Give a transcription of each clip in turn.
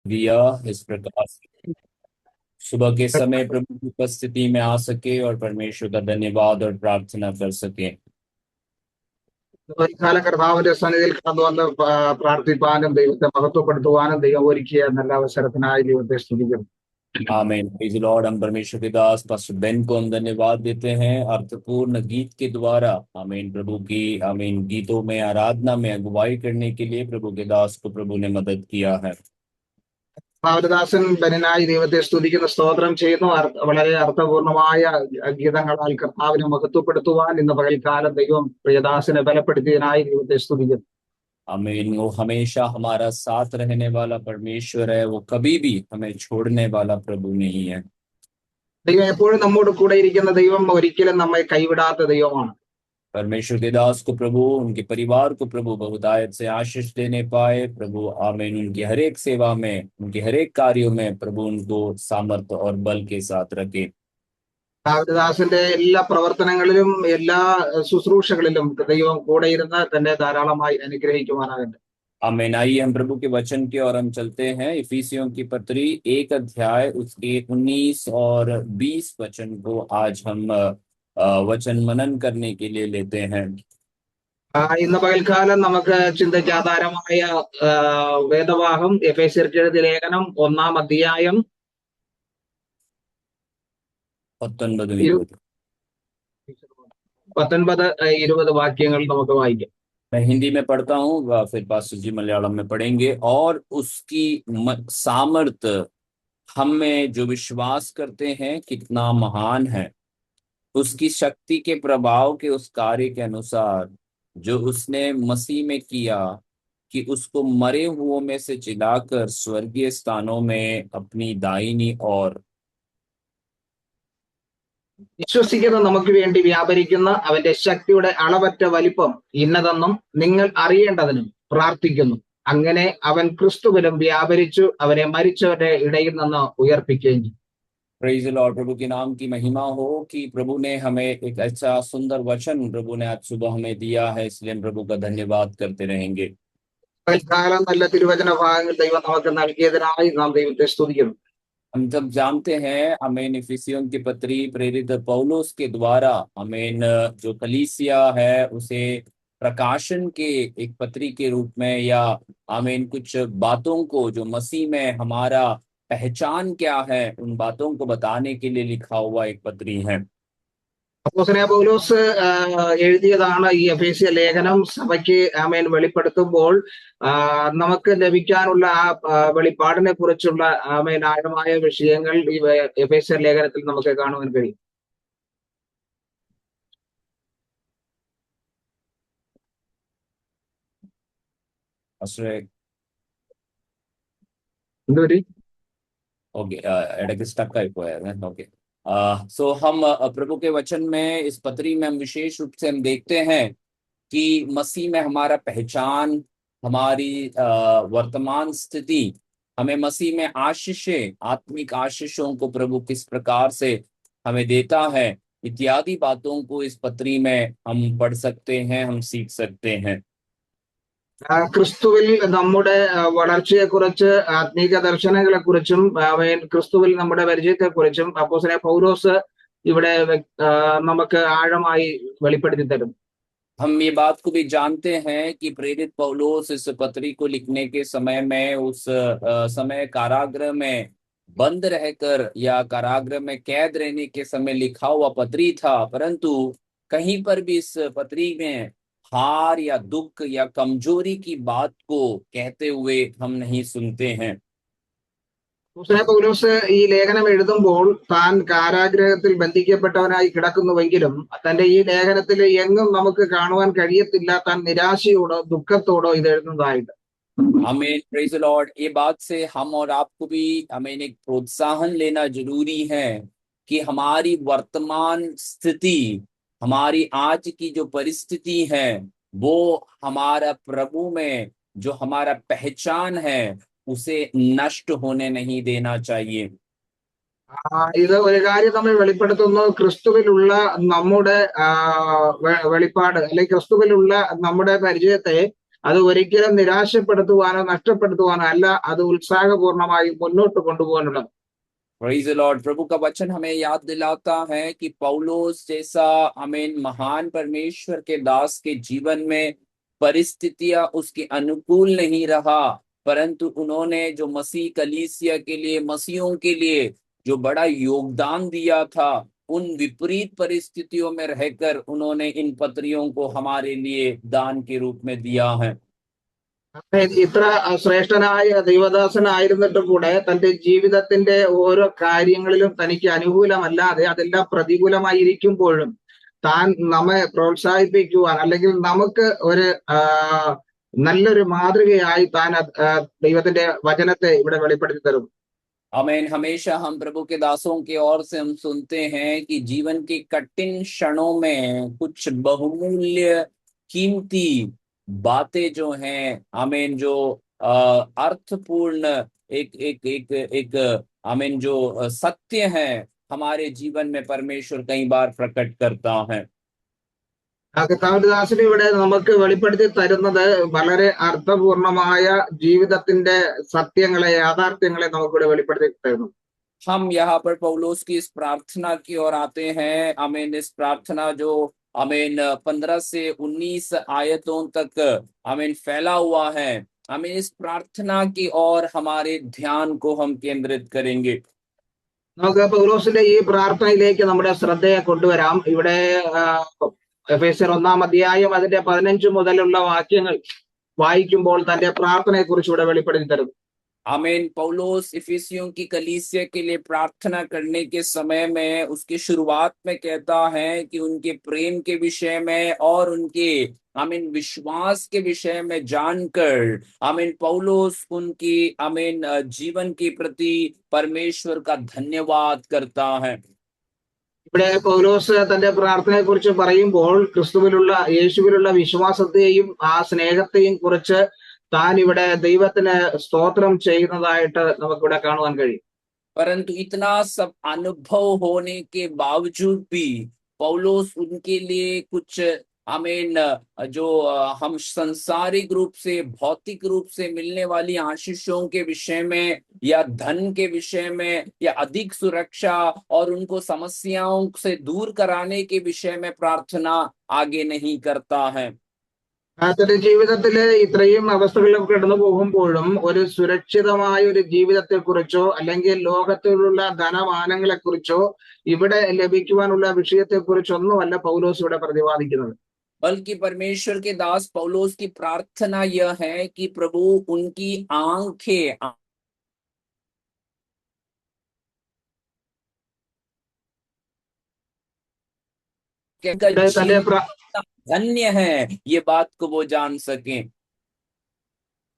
दिया इस प्रकार से सुबह के समय प्रभु की उपस्थिति में आ सके और परमेश्वर का धन्यवाद और प्रार्थना कर सके। ഈ കാലകർത്താവിന്റെ സന്നിധിയിൽ കടന്നു വന്ന് പ്രാർത്ഥിപ്പാനും ദൈവത്തെ മഹത്വപ്പെടുത്തുവാനും ദൈവം ഒരുക്കിയ നല്ല അവസരത്തിനായി ദൈവത്തെ സ്തുതിക്കുന്നു. आमीन। Praise the Lord. हम परमेश्वर के दास पास्टर बेन को हम धन्यवाद देते हैं अर्थपूर्ण गीत के द्वारा। आमीन। प्रभु की आमीन गीतों में आराधना में अगुवाई करने के लिए प्रभु के दास को प्रभु ने मदद किया है। ഭാവദാസൻ ബനായി ദൈവത്തെ സ്തുതിക്കുന്ന സ്തോത്രം ചെയ്യുന്നു. വളരെ അർത്ഥപൂർണമായ ഗീതങ്ങളാൽ കർത്താവിനെ മഹത്വപ്പെടുത്തുവാൻ ഇന്ന് പകൽക്കാലം ദൈവം പ്രിയദാസനെ ബലപ്പെടുത്തിയതിനായി ദൈവത്തെ സ്തുതിക്കുന്നു. आमीन। वो हमेशा हमारा साथ रहने वाला परमेश्वर है, वो कभी भी हमें छोड़ने वाला प्रभु नहीं है। ദൈവം എപ്പോഴും നമ്മോട് കൂടെ ഇരിക്കുന്ന ദൈവം ഒരിക്കലും നമ്മെ കൈവിടാത്ത ദൈവമാണ്. परमेश्वर के दास को प्रभु उनके परिवार को प्रभु बहुतायत से आशीष देने पाए प्रभु। आमीन। उनकी हर एक सेवा में उनके हर एक कार्यों में प्रभु उनको सामर्थ्य और बल के साथ रखे। ഭാവദാസന്റെ എല്ലാ പ്രവർത്തനങ്ങളിലും എല്ലാ ശുശ്രൂഷകളിലും ദൈവം കൂടെ ഇരുന്ന് തന്നെ ധാരാളമായി അനുഗ്രഹിക്കുവാനാകട്ടെ. आमीन। आइए हम प्रभु के वचन की ओर हम चलते हैं। इफिसियों की पत्री 1 अध्याय उसके 19 और 20 वचन को आज हम वचन मनन करने के लिए लेते हैं। ഇന്ന് പകൽക്കാലം നമുക്ക് ചിന്തയ്ക്കാധാരമായ വേദവാഹം എഫേസ്യർക്ക് എഴുതിയ ലേഖനം 1-ാം അധ്യായം 19-20 വാക്യങ്ങൾ നമുക്ക് വായിക്കാം. मैं हिंदी में पढ़ता हूँ, फिर पास्टर जी मलयालम में पढ़ेंगे। और उसकी सामर्थ हम में जो विश्वास करते हैं कितना महान है, उसकी शक्ति के प्रभाव के उस कार्य के अनुसार जो उसने मसीह में किया कि उसको मरे हुओं में से जिलाकर स्वर्गीय स्थानों में अपनी दाहिनी ओर വിശ്വസിക്കുന്ന നമുക്ക് വേണ്ടി വ്യാപരിക്കുന്ന അവന്റെ ശക്തിയുടെ അളവറ്റ വലിപ്പം ഇന്നതെന്നും നിങ്ങൾ അറിയേണ്ടതിനും പ്രാർത്ഥിക്കുന്നു. അങ്ങനെ അവൻ ക്രിസ്തുവിലും വ്യാപരിച്ചു അവനെ മരിച്ചവരുടെ ഇടയിൽ നിന്ന് ഉയർപ്പിക്കുകയും ചെയ്തു. Praise the lord. प्रभु के नाम की महिमा हो कि प्रभु ने हमें एक अच्छा सुंदर वचन प्रभु ने आज सुबह हमें दिया है, इसलिए हम प्रभु का धन्यवाद करते रहेंगे। കാലം നല്ല തിരുവചന ഭാഗങ്ങൾ ദൈവം നമുക്ക് നൽകിയതിനായി നാം ദൈവത്തെ സ്തുതിക്കുന്നു. हम जब जानते हैं आमीन इफिसियों की पत्री प्रेरित पौलुस के द्वारा आमीन जो कलीसिया है उसे प्रकाशन के एक पत्री के रूप में या आमीन कुछ बातों को जो मसीह में हमारा पहचान क्या है उन बातों को बताने के लिए लिखा हुआ एक पत्री है। അപ്പോസ്തലനായ പൗലോസ് എഴുതിയതാണ് ഈ എഫേസ്യ ലേഖനം. സഭയ്ക്ക് ആമേൻ വെളിപ്പെടുത്തുമ്പോൾ നമുക്ക് ലഭിക്കാനുള്ള ആ വെളിപ്പാടിനെ കുറിച്ചുള്ള ആമേൻ ആഴമായ വിഷയങ്ങൾ ഈ എഫേസ്യ ലേഖനത്തിൽ നമുക്ക് കാണുവാൻ കഴിയും. എന്തൊരു ओके, इടയ്ക്ക് स्टक ആയി പോയായിരുന്നു। ओके, सो हम प्रभु के वचन में इस पत्री में हम विशेष रूप से हम देखते हैं कि मसीह में हमारा पहचान, हमारी वर्तमान स्थिति, हमें मसीह में आशीषें, आत्मिक आशीषों को प्रभु किस प्रकार से हमें देता है, इत्यादि बातों को इस पत्री में हम पढ़ सकते हैं, हम सीख सकते हैं। ക്രിസ്തുവിൽ നമ്മുടെ വളർച്ചയെ കുറിച്ച് ആത്മീക ദർശനങ്ങളെ കുറിച്ചും ക്രിസ്തുവിൽ നമ്മുടെ പരിചയത്തെ കുറിച്ചും അപ്പോസ്തലനായ പൗലോസ് ഇവിടെ നമുക്ക് ആഴമായി വെളിപ്പെടുത്തി തരും. हम ये बात को भी जानते हैं कि प्रेरित पौलुस इस पत्री को लिखने के समय में उस समय कारागृह में बंद रहकर या कारागृह में कैद रहने के समय लिखा हुआ पत्री था, परंतु कहीं पर भी इस पत्री में हार या दुख या कमजोरी की बात को कहते हुए हम नहीं सुनते हैं। അപ്പോസ്തലനായ പൗലോസ് ഈ ലേഖനം എഴുതുമ്പോൾ താൻ കാരാഗ്രഹത്തിൽ ബന്ധിക്കപ്പെട്ടവനായി കിടക്കുന്നുവെങ്കിലും തന്റെ ഈ ലേഖനത്തിൽ എങ്ങും നമുക്ക് കാണുവാൻ കഴിയത്തില്ല താൻ നിരാശയോടോ ദുഃഖത്തോടോ ഇത് എഴുതുന്നതായിട്ട്. आमीन। Praise the Lord. ये बात से हम और आपको भी आमीन एक प्रोत्साहन लेना जरूरी है कि हमारी वर्तमान स्थिति, हमारी आज की जो परिस्थिति है वो हमारा प्रभु में जो हमारा पहचान है उसे नष्ट होने नहीं देना चाहिए। ഇത് ഒരു കാര്യം നമ്മൾ വെളിപ്പെടുത്തുന്നു, ക്രിസ്തുവിലുള്ള നമ്മുടെ വെളിപ്പാട് അല്ലെങ്കിൽ ക്രിസ്തുവിലുള്ള നമ്മുടെ പരിചയത്തെ അത് ഒരിക്കലും നിരാശപ്പെടുത്തുവാനോ നഷ്ടപ്പെടുത്തുവാനോ അല്ല, അത് ഉത്സാഹപൂർണമായി മുന്നോട്ട് കൊണ്ടുപോകാനുള്ളത്. Praise the lord. प्रभु का वचन हमें याद दिलाता है कि पौलुस जैसा महान परमेश्वर के दास के जीवन में परिस्थितियां उसके अनुकूल नहीं रहा, परंतु उन्होंने जो मसीह कलीसिया के लिए, मसीहों के लिए जो बड़ा योगदान दिया था, उन विपरीत परिस्थितियों में रहकर उन्होंने इन पत्रियों को हमारे लिए दान के रूप में दिया है। ഇത്ര ശ്രേഷ്ഠനായ ദൈവദാസനായിരുന്നിട്ടും കൂടെ തന്റെ ജീവിതത്തിന്റെ ഓരോ കാര്യങ്ങളിലും തനിക്ക് അനുകൂലമല്ലാതെ അതെല്ലാം പ്രതികൂലമായിരിക്കുമ്പോഴും താൻ നമ്മെ പ്രോത്സാഹിപ്പിക്കുവാൻ, അല്ലെങ്കിൽ നമുക്ക് ഒരു നല്ലൊരു മാതൃകയായി താൻ ദൈവത്തിന്റെ വചനത്തെ ഇവിടെ വെളിപ്പെടുത്തി തരും. आमीन। हमेशा हम प्रभु के दासों की ओर से हम सुनते हैं कि जीवन के कठिन क्षणों में कुछ बहुमूल्य कीमती बातें जो हैं, आमीन, जो अर्थपूर्ण एक एक एक एक आमीन जो सत्य है, हमारे जीवन में परमेश्वर कई बार प्रकट करता है। കർത്താവിന്റെ ദാസന് ഇവിടെ നമുക്ക് വെളിപ്പെടുത്തി തരുന്നത് വളരെ അർത്ഥപൂർണമായ ജീവിതത്തിന്റെ സത്യങ്ങളെ, യാഥാർത്ഥ്യങ്ങളെ നമുക്കിവിടെ വെളിപ്പെടുത്തി തരുന്നു. हम यहाँ पर पौलुस की इस प्रार्थना की ओर आते हैं। आमीन। इस प्रार्थना जो आमीन 15 से 19 आयतों तक आमीन फैला हुआ है, आमीन, इस प्रार्थना की ओर हमारे ध्यान को हम केंद्रित करेंगे। നമുക്ക് പൗലോസിന്റെ ഈ പ്രാർത്ഥനയിലേക്ക് നമ്മുടെ ശ്രദ്ധയെ കൊണ്ടുവരാം. ഇവിടെ എഫേസ്യർ 1-ാം അധ്യായം അതിന്റെ 15 മുതലുള്ള വാക്യങ്ങൾ വായിക്കുമ്പോൾ തന്റെ പ്രാർത്ഥനയെ കുറിച്ച് ഇവിടെ വെളിപ്പെടുത്തി തരുന്നു. आमीन। पौलुस इफिसियों की कलीसिया के लिए प्रार्थना करने के समय में उसकी शुरुआत में कहता है कि उनके प्रेम के विषय में और उनके आमीन विश्वास के विषय में जानकर आमीन पौलुस उनकी आमीन जीवन के प्रति परमेश्वर का धन्यवाद करता है। ഇവിടെ പൗലോസ് തന്റെ പ്രാർത്ഥനയെ കുറിച്ച് പറയുമ്പോൾ ക്രിസ്തുവിലുള്ള, യേശുവിലുള്ള വിശ്വാസത്തെയും ആ സ്നേഹത്തെയും കുറിച്ച് താൻ ഇവിടെ ദൈവത്തിന് സ്തോത്രം ചെയ്യുന്നതായിട്ട് നമുക്കിവിടെ കാണുവാൻ കഴിയും. परंतु इतना सब अनुभव होने के बावजूद भी पौलुस उनके लिए कुछ आमीन जो हम संसारिक रूप से, भौतिक रूप से मिलने वाली आशीषों के विषय में या धन के विषय में या अधिक सुरक्षा और उनको समस्याओं से दूर कराने के विषय में प्रार्थना आगे नहीं करता है। തന്റെ ജീവിതത്തില് ഇത്രയും അവസ്ഥകളിലും കടന്നു പോകുമ്പോഴും ഒരു സുരക്ഷിതമായ ഒരു ജീവിതത്തെ കുറിച്ചോ അല്ലെങ്കിൽ ലോകത്തിലുള്ള ധനമാനങ്ങളെ കുറിച്ചോ ഇവിടെ ലഭിക്കുവാനുള്ള വിഷയത്തെ കുറിച്ചൊന്നുമല്ല പൗലോസ് ഇവിടെ പ്രതിപാദിക്കുന്നത്. बल्कि परमेश्वर के दास पौलुस की प्रार्थना यह है कि प्रभु उनकी आंखें धन्य है, ये बात को वो जान सकें।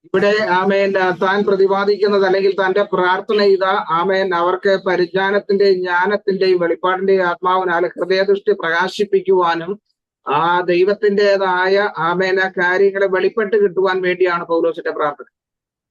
ഇവിടെ ആമേൻ താൻ പ്രതിപാദിക്കുന്നത്, അല്ലെങ്കിൽ തന്റെ പ്രാർത്ഥന ഇതാ, ആമേൻ അവർക്ക് പരിജ്ഞാനത്തിന്റെയും ജ്ഞാനത്തിന്റെയും വെളിപ്പാടിന്റെയും ആത്മാവിനാൽ ഹൃദയദൃഷ്ടി പ്രകാശിപ്പിക്കുവാനും ആ ദൈവത്തിൻ്റെതായ ആമേൻ കാര്യങ്ങളെ വെളിപ്പെട്ട് കിട്ടുവാൻ വേണ്ടിയാണ് പൗലോസിന്റെ പ്രാർത്ഥന.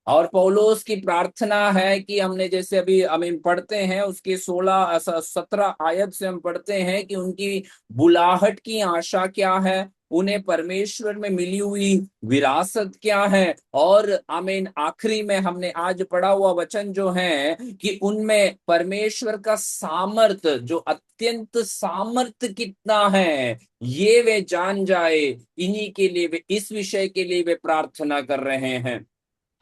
और पौलुस की प्रार्थना है कि हमने जैसे अभी हम पढ़ते हैं उसके 16-17 आयत से हम पढ़ते हैं कि उनकी बुलाहट की आशा क्या है, उन्हें परमेश्वर में मिली हुई विरासत क्या है, और आमीन आखिरी में हमने आज पढ़ा हुआ वचन जो है कि उनमें परमेश्वर का सामर्थ, जो अत्यंत सामर्थ कितना है, ये वे जान जाए। इन्हीं के लिए वे, इस विषय के लिए वे प्रार्थना कर रहे हैं।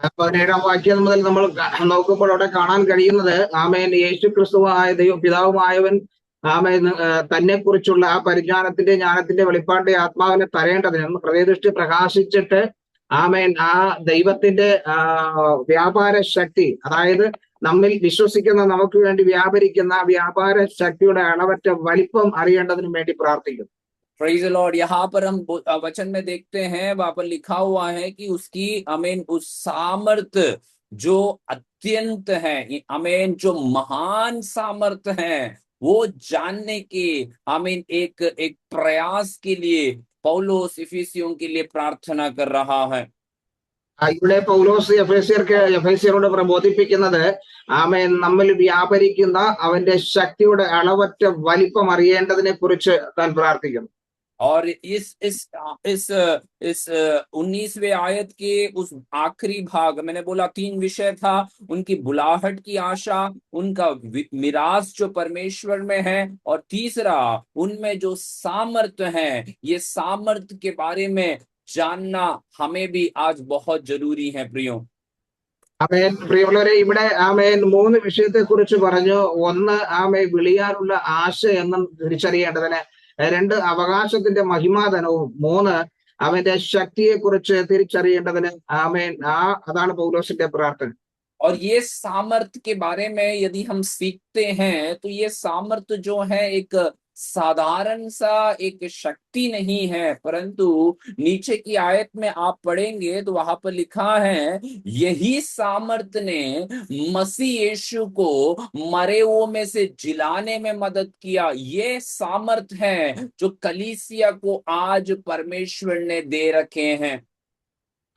17-ാം വാക്യം മുതൽ നമ്മൾ നോക്കുമ്പോൾ അവിടെ കാണാൻ കഴിയുന്നത്, ആമേൻ യേശു ക്രിസ്തുവായ പിതാവുമായവൻ ആമേൻ തന്നെ കുറിച്ചുള്ള ആ പരിജ്ഞാനത്തിന്റെ ജ്ഞാനത്തിന്റെ വെളിപ്പാടിന്റെ ആത്മാവിനെ തരേണ്ടതിനും ഹൃദയദൃഷ്ടി പ്രകാശിച്ചിട്ട് ആമേൻ ആ ദൈവത്തിന്റെ വ്യാപാര ശക്തി, അതായത് നമ്മിൽ വിശ്വസിക്കുന്ന നമുക്ക് വേണ്ടി വ്യാപരിക്കുന്ന വ്യാപാര ശക്തിയുടെ അളവറ്റ വലിപ്പം അറിയേണ്ടതിനും വേണ്ടി പ്രാർത്ഥിക്കുന്നു. Praise the Lord। यहाँ पर हम वचन में देखते हैं, वहां पर लिखा हुआ है कि उसकी आमीन उस सामर्थ जो अत्यंत है, आमीन जो महान सामर्थ है, वो जानने के आमीन एक एक प्रयास के लिए पौलुस इफिसियों के लिए प्रार्थना कर रहा है। ഇവിടെ പൗലോസ് എഫേസ്യരോട് പ്രബോധിപ്പിക്കുന്നത്, ആമേൻ നമ്മിൽ വ്യാപരിക്കുന്ന അവന്റെ ശക്തിയുടെ അളവറ്റ വലിപ്പം അറിയേണ്ടതിനെ കുറിച്ച് താൻ പ്രാർത്ഥിക്കുന്നു. और इस 19वें आयत के उस आखिरी भाग, मैंने बोला 3 विषय था, उनकी बुलाहट की आशा, उनका मिरास जो परमेश्वर में है, और तीसरा उनमें जो सामर्थ्य है, ये सामर्थ्य के बारे में जानना हमें भी आज बहुत जरूरी है प्रियो। ആമേൻ. പ്രിയമുള്ളവരെ, ഇവിടെ ആമേൻ 3 വിഷയത്തെ കുറിച്ച് പറഞ്ഞു. ഒന്ന്, ആമേൻ വിളിയാനുള്ള ആശ എന്നും തിരിച്ചറിയേണ്ടതിന്. രണ്ട്, അവകാശത്തിന്റെ മഹിമാധനവും. മൂന്ന്, അവന്റെ ശക്തിയെ കുറിച്ച് തിരിച്ചറിയേണ്ടതിന്. ആമേൻ. അതാണ് പൗലോസിന്റെ പ്രാർത്ഥന. और ये सामर्थ्य के बारे में यदि हम सीखते हैं तो ये सामर्थ्य जो है एक साधारण सा एक शक्ति नहीं है, परंतु नीचे की आयत में आप पढ़ेंगे तो वहां पर लिखा है, यही सामर्थ्य ने मसीह यीशु को मरे हुओं में से जिलाने में मदद किया। ये सामर्थ्य है जो कलीसिया को आज परमेश्वर ने दे रखे हैं।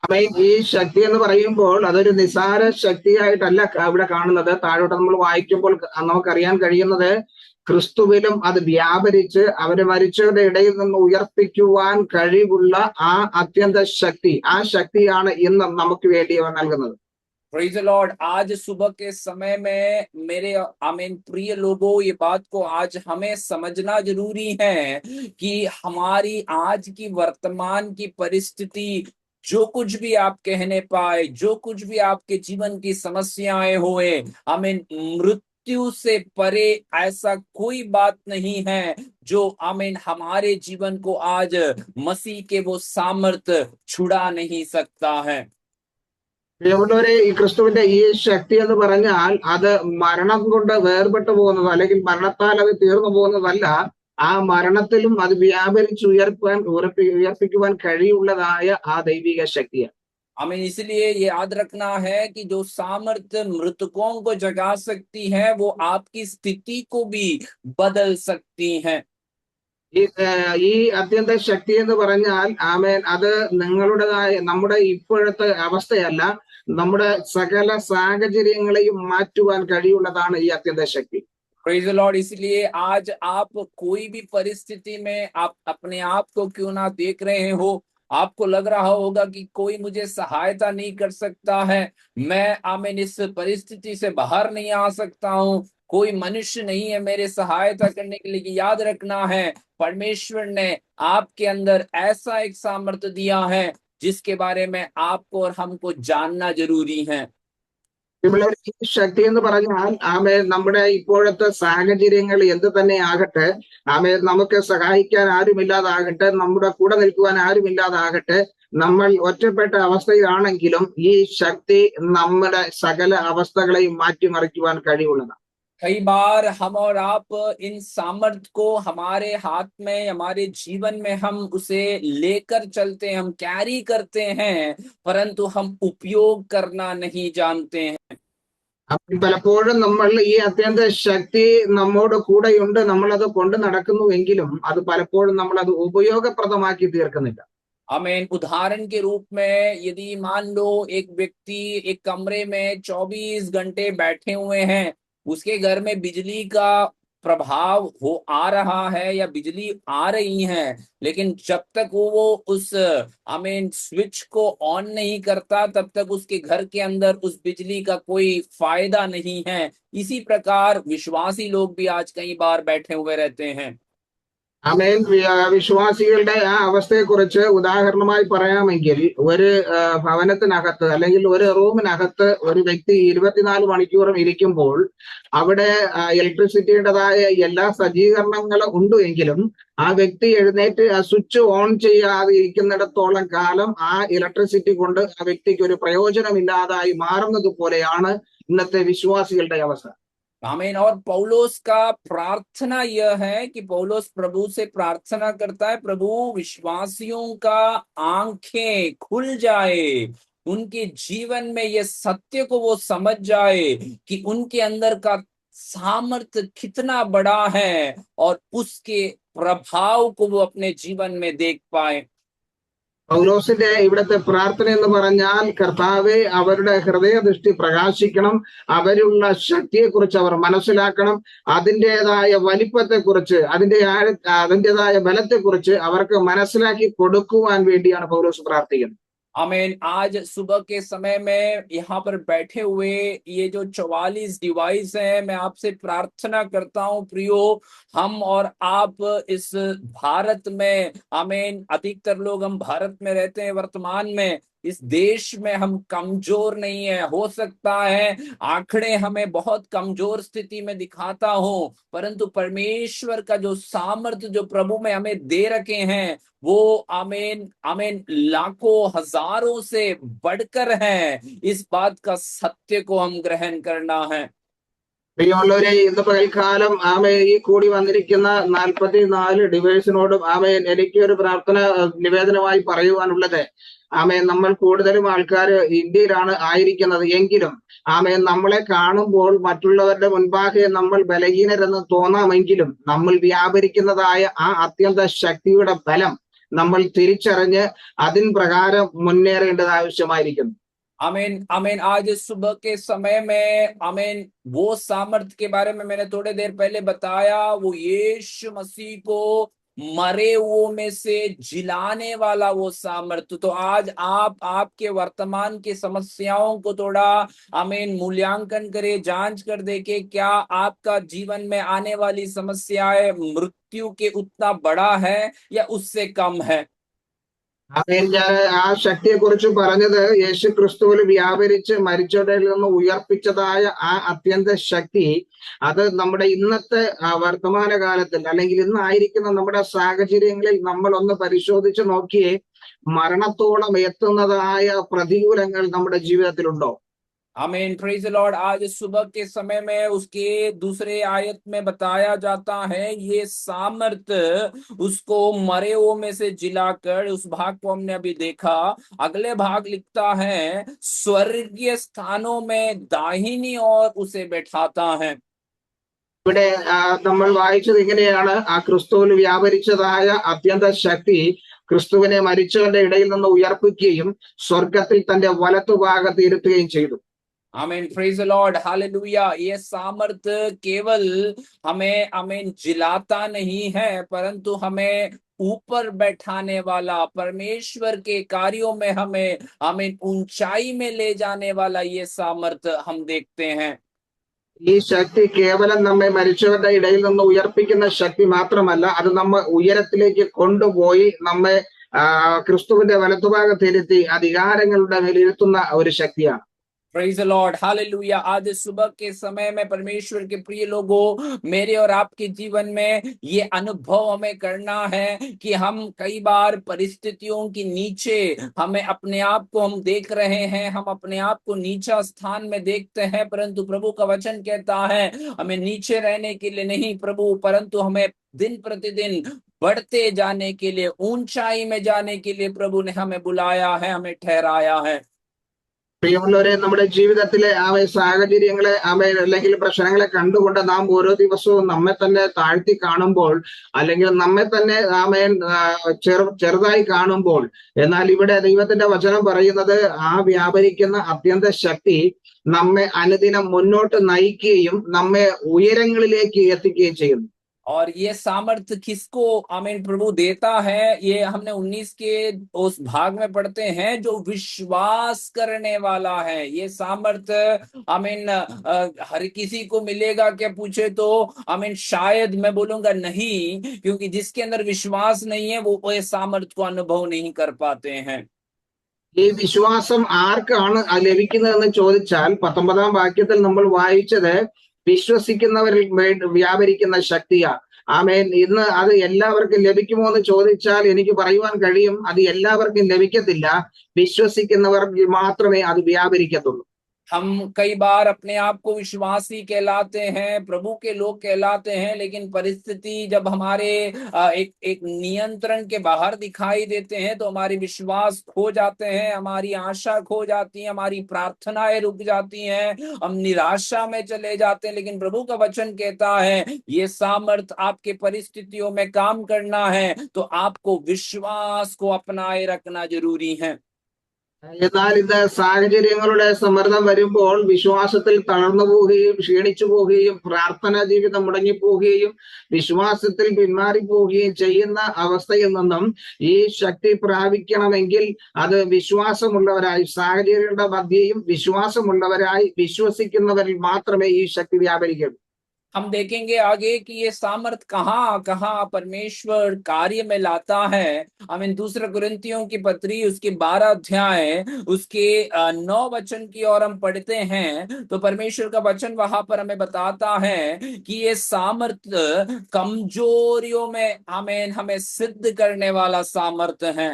ആമേൻ. ഈ ശക്തി എന്ന് പറയുമ്പോൾ അതൊരു നിസാര ശക്തിയായിട്ടല്ല ഇവിടെ കാണുന്നത്. താഴോട്ട് നമ്മൾ വായിക്കുമ്പോൾ നമുക്കറിയാൻ കഴിയുന്നത്, ക്രിസ്തുവിലും അത് വ്യാപരിച്ച് അവരെ മരിച്ചവരുടെ ഇടയിൽ നിന്ന് ഉയർപ്പിക്കുവാൻ കഴിവുള്ള ആ അത്യന്ത ശക്തി, ആ ശക്തിയാണ് ഇന്ന് നമുക്ക് വേണ്ടി അവൻ നൽകുന്നത്. Praise the Lord. आज सुबह के समय में मेरे आमीन प्रिय लोगों, ये बात को आज हमें समझना जरूरी है कि हमारी आज की वर्तमान की परिस्थिति, जो कुछ भी आप कहने पाए, जो कुछ भी आपके जीवन की समस्याएं हुए, आमीन मृत्यु से परे ऐसा कोई बात नहीं है जो आमीन हमारे जीवन को आज मसीह के वो सामर्थ छुड़ा नहीं सकता है। പ്രിയമുള്ളവരെ, ഈ ക്രിസ്തുവിന്റെ ഈ ശക്തി എന്ന് പറഞ്ഞാൽ അത് മരണം കൊണ്ട് വേർപെട്ടു പോകുന്നത്, അല്ലെങ്കിൽ മരണത്താൽ അത് തീർന്നു പോകുന്നതല്ല. ആ മരണത്തിലും അത് വ്യാപരിച്ച് ഉയർപ്പിക്കുവാൻ കഴിയുള്ളതായ ആ ദൈവിക ശക്തിയാണ്. हमें इसलिए ये याद रखना है कि जो सामर्थ्य मृतकों को जगा सकती है, वो आपकी स्थिति को भी बदल सकती है। ഈ അത്യന്ത ശക്തി എന്ന് പറഞ്ഞാൽ ആമേൻ, അത് നിങ്ങളുടേതായ നമ്മുടെ ഇപ്പോഴത്തെ അവസ്ഥയല്ല, നമ്മുടെ സകല സാഹചര്യങ്ങളെയും മാറ്റുവാൻ കഴിയുള്ളതാണ് ഈ അത്യന്ത ശക്തി. Praise the lord. इसलिए आज आप कोई भी परिस्थिति में आप अपने आप को क्यों ना देख रहे हो, आपको लग रहा होगा कि कोई मुझे सहायता नहीं कर सकता है, मैं आमीन इस परिस्थिति से बाहर नहीं आ सकता हूँ, कोई मनुष्य नहीं है मेरे सहायता करने के लिए। याद रखना है, परमेश्वर ने आपके अंदर ऐसा एक सामर्थ्य दिया है जिसके बारे में आपको और हमको जानना जरूरी है। ഇവിടെ ഈ ശക്തി എന്ന് പറഞ്ഞാൽ ആമേ, നമ്മുടെ ഇപ്പോഴത്തെ സാഹചര്യങ്ങൾ എന്ത് തന്നെ ആകട്ടെ, ആമേ, നമുക്ക് സഹായിക്കാൻ ആരുമില്ലാതാകട്ടെ, നമ്മുടെ കൂടെ നിൽക്കുവാൻ ആരുമില്ലാതാകട്ടെ, നമ്മൾ ഒറ്റപ്പെട്ട അവസ്ഥയിലാണെങ്കിലും ഈ ശക്തി നമ്മുടെ സകല അവസ്ഥകളെയും മാറ്റിമറിക്കുവാൻ കഴിവുള്ളതാണ്. कई बार हम और आप इन सामर्थ्य को हमारे हाथ में, हमारे जीवन में हम उसे लेकर चलते हैं, हम कैरी करते हैं, परंतु हम उपयोग करना नहीं जानते हैं। അപ്പോൾ പലപ്പോഴും നമ്മൾ ഈ അത്യന്ത ശക്തി നമ്മോട് കൂടെയുണ്ട്, നമ്മളത് കൊണ്ട് നടക്കുന്നുവെങ്കിലും അത് പലപ്പോഴും നമ്മൾ അത് ഉപയോഗപ്രദമാക്കി തീർക്കുന്നില്ല. आमीन। उदाहरण के रूप में यदि मान लो एक व्यक्ति एक कमरे में 24 घंटे बैठे हुए हैं, उसके घर में बिजली का प्रभाव हो आ रहा है या बिजली आ रही है, लेकिन जब तक वो उस आमीन स्विच को ऑन नहीं करता, तब तक उसके घर के अंदर उस बिजली का कोई फायदा नहीं है। इसी प्रकार विश्वासी लोग भी आज कई बार बैठे हुए रहते हैं। ആമേൻ. വിശ്വാസികളുടെ ആ അവസ്ഥയെക്കുറിച്ച് ഉദാഹരണമായി പറയാമെങ്കിൽ, ഒരു ഭവനത്തിനകത്ത് അല്ലെങ്കിൽ ഒരു റൂമിനകത്ത് ഒരു വ്യക്തി 24 മണിക്കൂറും ഇരിക്കുമ്പോൾ അവിടെ ഇലക്ട്രിസിറ്റിയുടേതായ എല്ലാ സജ്ജീകരണങ്ങളും ഉണ്ട് എങ്കിലും ആ വ്യക്തി എഴുന്നേറ്റ് ആ സ്വിച്ച് ഓൺ ചെയ്യാതെ ഇരിക്കുന്നിടത്തോളം കാലം ആ ഇലക്ട്രിസിറ്റി കൊണ്ട് ആ വ്യക്തിക്ക് ഒരു പ്രയോജനമില്ലാതായി മാറുന്നത് പോലെയാണ് ഇന്നത്തെ വിശ്വാസികളുടെ അവസ്ഥ. आमीन। और पौलोस का प्रार्थना यह है कि पौलोस प्रभु से प्रार्थना करता है, प्रभु विश्वासियों का आंखें खुल जाए, उनके जीवन में ये सत्य को वो समझ जाए कि उनके अंदर का सामर्थ्य कितना बड़ा है और उसके प्रभाव को वो अपने जीवन में देख पाए। പൗലോസിന്റെ ഇവിടുത്തെ പ്രാർത്ഥന എന്ന് പറഞ്ഞാൽ, കർത്താവെ അവരുടെ ഹൃദയദൃഷ്ടി പ്രകാശിക്കണം, അവരുള്ള ശക്തിയെക്കുറിച്ച് അവർ മനസ്സിലാക്കണം, അതിൻ്റെതായ വലിപ്പത്തെക്കുറിച്ച്, അതിൻ്റെതായ ബലത്തെക്കുറിച്ച് അവർക്ക് മനസ്സിലാക്കി കൊടുക്കുവാൻ വേണ്ടിയാണ് പൗലോസ് പ്രാർത്ഥിക്കുന്നത്. आमीन। आज सुबह के समय में यहाँ पर बैठे हुए ये जो 44 डिवाइस हैं, मैं आपसे प्रार्थना करता हूँ प्रियो, हम और आप इस भारत में, आमीन, अधिकतर लोग हम भारत में रहते हैं वर्तमान में, इस देश में हम कमजोर नहीं है। हो सकता है आंकड़े हमें बहुत कमजोर स्थिति में दिखाता हो, परंतु परमेश्वर का जो सामर्थ्य जो प्रभु में हमें दे रखे हैं वो आमीन आमीन लाखों हजारों से बढ़कर है। इस बात का सत्य को हम ग्रहण करना है। പ്രിയമുള്ളവരെ, ഇന്ന് പകൽക്കാലം ഈ കൂടി വന്നിരിക്കുന്ന 44 ഡിവൈസിനോടും എനിക്ക് ഒരു പ്രാർത്ഥന നിവേദനമായി പറയുവാനുള്ളത്, നമ്മൾ കൂടുതലും ആൾക്കാർ ഇന്ത്യയിലാണ് ആയിരിക്കുന്നത് എങ്കിലും നമ്മളെ കാണുമ്പോൾ മറ്റുള്ളവരുടെ മുൻപാകെ നമ്മൾ ബലഹീനരെന്ന് തോന്നാമെങ്കിലും നമ്മൾ വ്യാപരിക്കുന്നതായ ആ അത്യന്ത ശക്തിയുടെ ബലം നമ്മൾ തിരിച്ചറിഞ്ഞ് അതിൻ പ്രകാരം മുന്നേറേണ്ടത് ആവശ്യമായിരിക്കുന്നു. आमीन आमीन। आज सुबह के समय में आमीन वो सामर्थ्य के बारे में मैंने थोड़ी देर पहले बताया, वो यीशु मसीह को मरे हुओं में से जिलाने वाला वो सामर्थ्य। तो आज आप आपके वर्तमान की समस्याओं को थोड़ा आमीन मूल्यांकन करे, जांच कर देखे, क्या आपका जीवन में आने वाली समस्याएं मृत्यु के उतना बड़ा है या उससे कम है। ഞാൻ ആ ശക്തിയെ കുറിച്ച് പറഞ്ഞത്, യേശു ക്രിസ്തുവിൽ വ്യാപരിച്ച് മരിച്ചവരിൽ നിന്ന് ഉയർപ്പിച്ചതായ ആ അത്യന്ത ശക്തി, അത് നമ്മുടെ ഇന്നത്തെ വർത്തമാന കാലത്തിൽ അല്ലെങ്കിൽ ഇന്നായിരിക്കുന്ന നമ്മുടെ സാഹചര്യങ്ങളിൽ നമ്മൾ ഒന്ന് പരിശോധിച്ച് നോക്കിയേ, മരണത്തോളം എത്തുന്നതായ പ്രതികൂലങ്ങൾ നമ്മുടെ ജീവിതത്തിലുണ്ടോ? आमीन, प्रेज द लॉर्ड। आज सुबह के समय में उसके दूसरे आयत में बताया जाता है ये सामर्थ उसको मरे हुओं में से जिलाकर, उस भाग को हमने अभी देखा। अगले भाग लिखता है स्वर्गीय स्थानों में दाहिनी ओर उसे बैठाता है। ഇവിടെ നമ്മൾ വായിച്ചത് ഇങ്ങനെയാണ്, ആ ക്രിസ്തുവിൽ വ്യാപരിച്ചതായ അത്യന്ത ശക്തി ക്രിസ്തുവിനെ മരിച്ചവന്റെ ഇടയിൽ നിന്ന് ഉയർപ്പിക്കുകയും സ്വർഗത്തിൽ തന്റെ വലത്തുഭാഗത്ത് ഇരുത്തുകയും ചെയ്തു. आमीन, प्रेज द लॉर्ड, हालेलुया। ये सामर्थ केवल हमें आमीन जिलाता नहीं है, परंतु हमें ऊपर बैठाने वाला, परमेश्वर के कार्यों में हमें आमीन ऊंचाई में ले जाने वाला ये सामर्थ हम देखते हैं। ഈ ശക്തി കേവലം നമ്മെ മരിച്ചവരുടെ ഇടയിൽ നിന്ന് ഉയർപ്പിക്കുന്ന ശക്തി മാത്രമല്ല, അത് നമ്മെ ഉയരത്തിലേക്ക് കൊണ്ടുപോയി നമ്മെ ക്രിസ്തുവിന്റെ വലത്തുഭാഗത്തിരുത്തി അധികാരങ്ങളുടെ മേലിരുത്തുന്ന ഒരു ശക്തിയാണ്. Praise the Lord, hallelujah. आज सुबह के समय में परमेश्वर के प्रिय लोगों, मेरे और आपके जीवन में ये अनुभव हमें करना है कि हम कई बार परिस्थितियों के नीचे हमें अपने आप को हम देख रहे हैं, हम अपने आप को नीचा स्थान में देखते हैं, परंतु प्रभु का वचन कहता है हमें नीचे रहने के लिए नहीं प्रभु, परंतु हमें दिन प्रतिदिन बढ़ते जाने के लिए, ऊंचाई में जाने के लिए प्रभु ने हमें बुलाया है, हमें ठहराया है। പ്രിയമുള്ളവരെ, നമ്മുടെ ജീവിതത്തിലെ സാഹചര്യങ്ങളെ അല്ലെങ്കിൽ പ്രശ്നങ്ങളെ കണ്ടുകൊണ്ട് നാം ഓരോ ദിവസവും നമ്മെ തന്നെ താഴ്ത്തി കാണുമ്പോൾ, അല്ലെങ്കിൽ നമ്മെ തന്നെ ചെറുതായി കാണുമ്പോൾ, എന്നാൽ ഇവിടെ ദൈവത്തിന്റെ വചനം പറയുന്നത് ആ വ്യാപരിക്കുന്ന അത്യന്ത ശക്തി നമ്മെ അനുദിനം മുന്നോട്ട് നയിക്കുകയും നമ്മെ ഉയരങ്ങളിലേക്ക് എത്തിക്കുകയും ചെയ്യുന്നു. और ये सामर्थ्य किसको आमीन प्रभु देता है, ये हमने 19 के उस भाग में पढ़ते हैं, जो विश्वास करने वाला है। ये सामर्थ्य आमीन हर किसी को मिलेगा क्या पूछे तो आमीन शायद मैं बोलूंगा नहीं, क्योंकि जिसके अंदर विश्वास नहीं है वो ये सामर्थ्य को अनुभव नहीं कर पाते हैं। ഈ വിശ്വാസം ആർക്കാണ് ലഭിക്കുന്നതെന്ന് ചോദിച്ചാൽ 19-ാം വാക്യത്തിൽ നമ്മൾ വായിച്ചത് വിശ്വസിക്കുന്നവരിൽ വ്യാപരിക്കുന്ന ശക്തിയാ. ഇന്ന് അത് എല്ലാവർക്കും ലഭിക്കുമോ എന്ന് ചോദിച്ചാൽ എനിക്ക് പറയുവാൻ കഴിയും, അത് എല്ലാവർക്കും ലഭിക്കത്തില്ല. വിശ്വസിക്കുന്നവർ മാത്രമേ അത് വ്യാപരിക്കത്തുള്ളൂ. हम कई बार अपने आप को विश्वासी कहलाते हैं, प्रभु के लोग कहलाते हैं, लेकिन परिस्थिति जब हमारे एक एक नियंत्रण के बाहर दिखाई देते हैं तो हमारी विश्वास खो जाते हैं, हमारी आशा खो जाती है, हमारी प्रार्थनाएं रुक जाती हैं, हम निराशा में चले जाते हैं। लेकिन प्रभु का वचन कहता है ये सामर्थ आपके परिस्थितियों में काम करना है तो आपको विश्वास को अपनाए रखना जरूरी है। എന്നാൽ ഇത് സാഹചര്യങ്ങളുടെ സമ്മർദ്ദം വരുമ്പോൾ വിശ്വാസത്തിൽ തളർന്നു പോവുകയും ക്ഷീണിച്ചു പോവുകയും പ്രാർത്ഥനാ ജീവിതം മുടങ്ങിപ്പോവുകയും വിശ്വാസത്തിൽ പിന്മാറിപ്പോവുകയും ചെയ്യുന്ന അവസ്ഥയിൽ നിന്നും ഈ ശക്തി പ്രാപിക്കണമെങ്കിൽ അത് വിശ്വാസമുള്ളവരായി, സാഹചര്യങ്ങളുടെ മധ്യയും വിശ്വാസമുള്ളവരായി വിശ്വസിക്കുന്നവരിൽ മാത്രമേ ഈ ശക്തി വ്യാപരിക്കൂ. हम देखेंगे आगे कि ये सामर्थ कहाँ कहाँ परमेश्वर कार्य में लाता है। हम इन दूसरे कुरिन्थियों की पत्री उसके 12 अध्याय उसके 9 वचन की ओर हम पढ़ते हैं तो परमेश्वर का वचन वहां पर हमें बताता है कि ये सामर्थ कमजोरियों में हमें सिद्ध करने वाला सामर्थ है।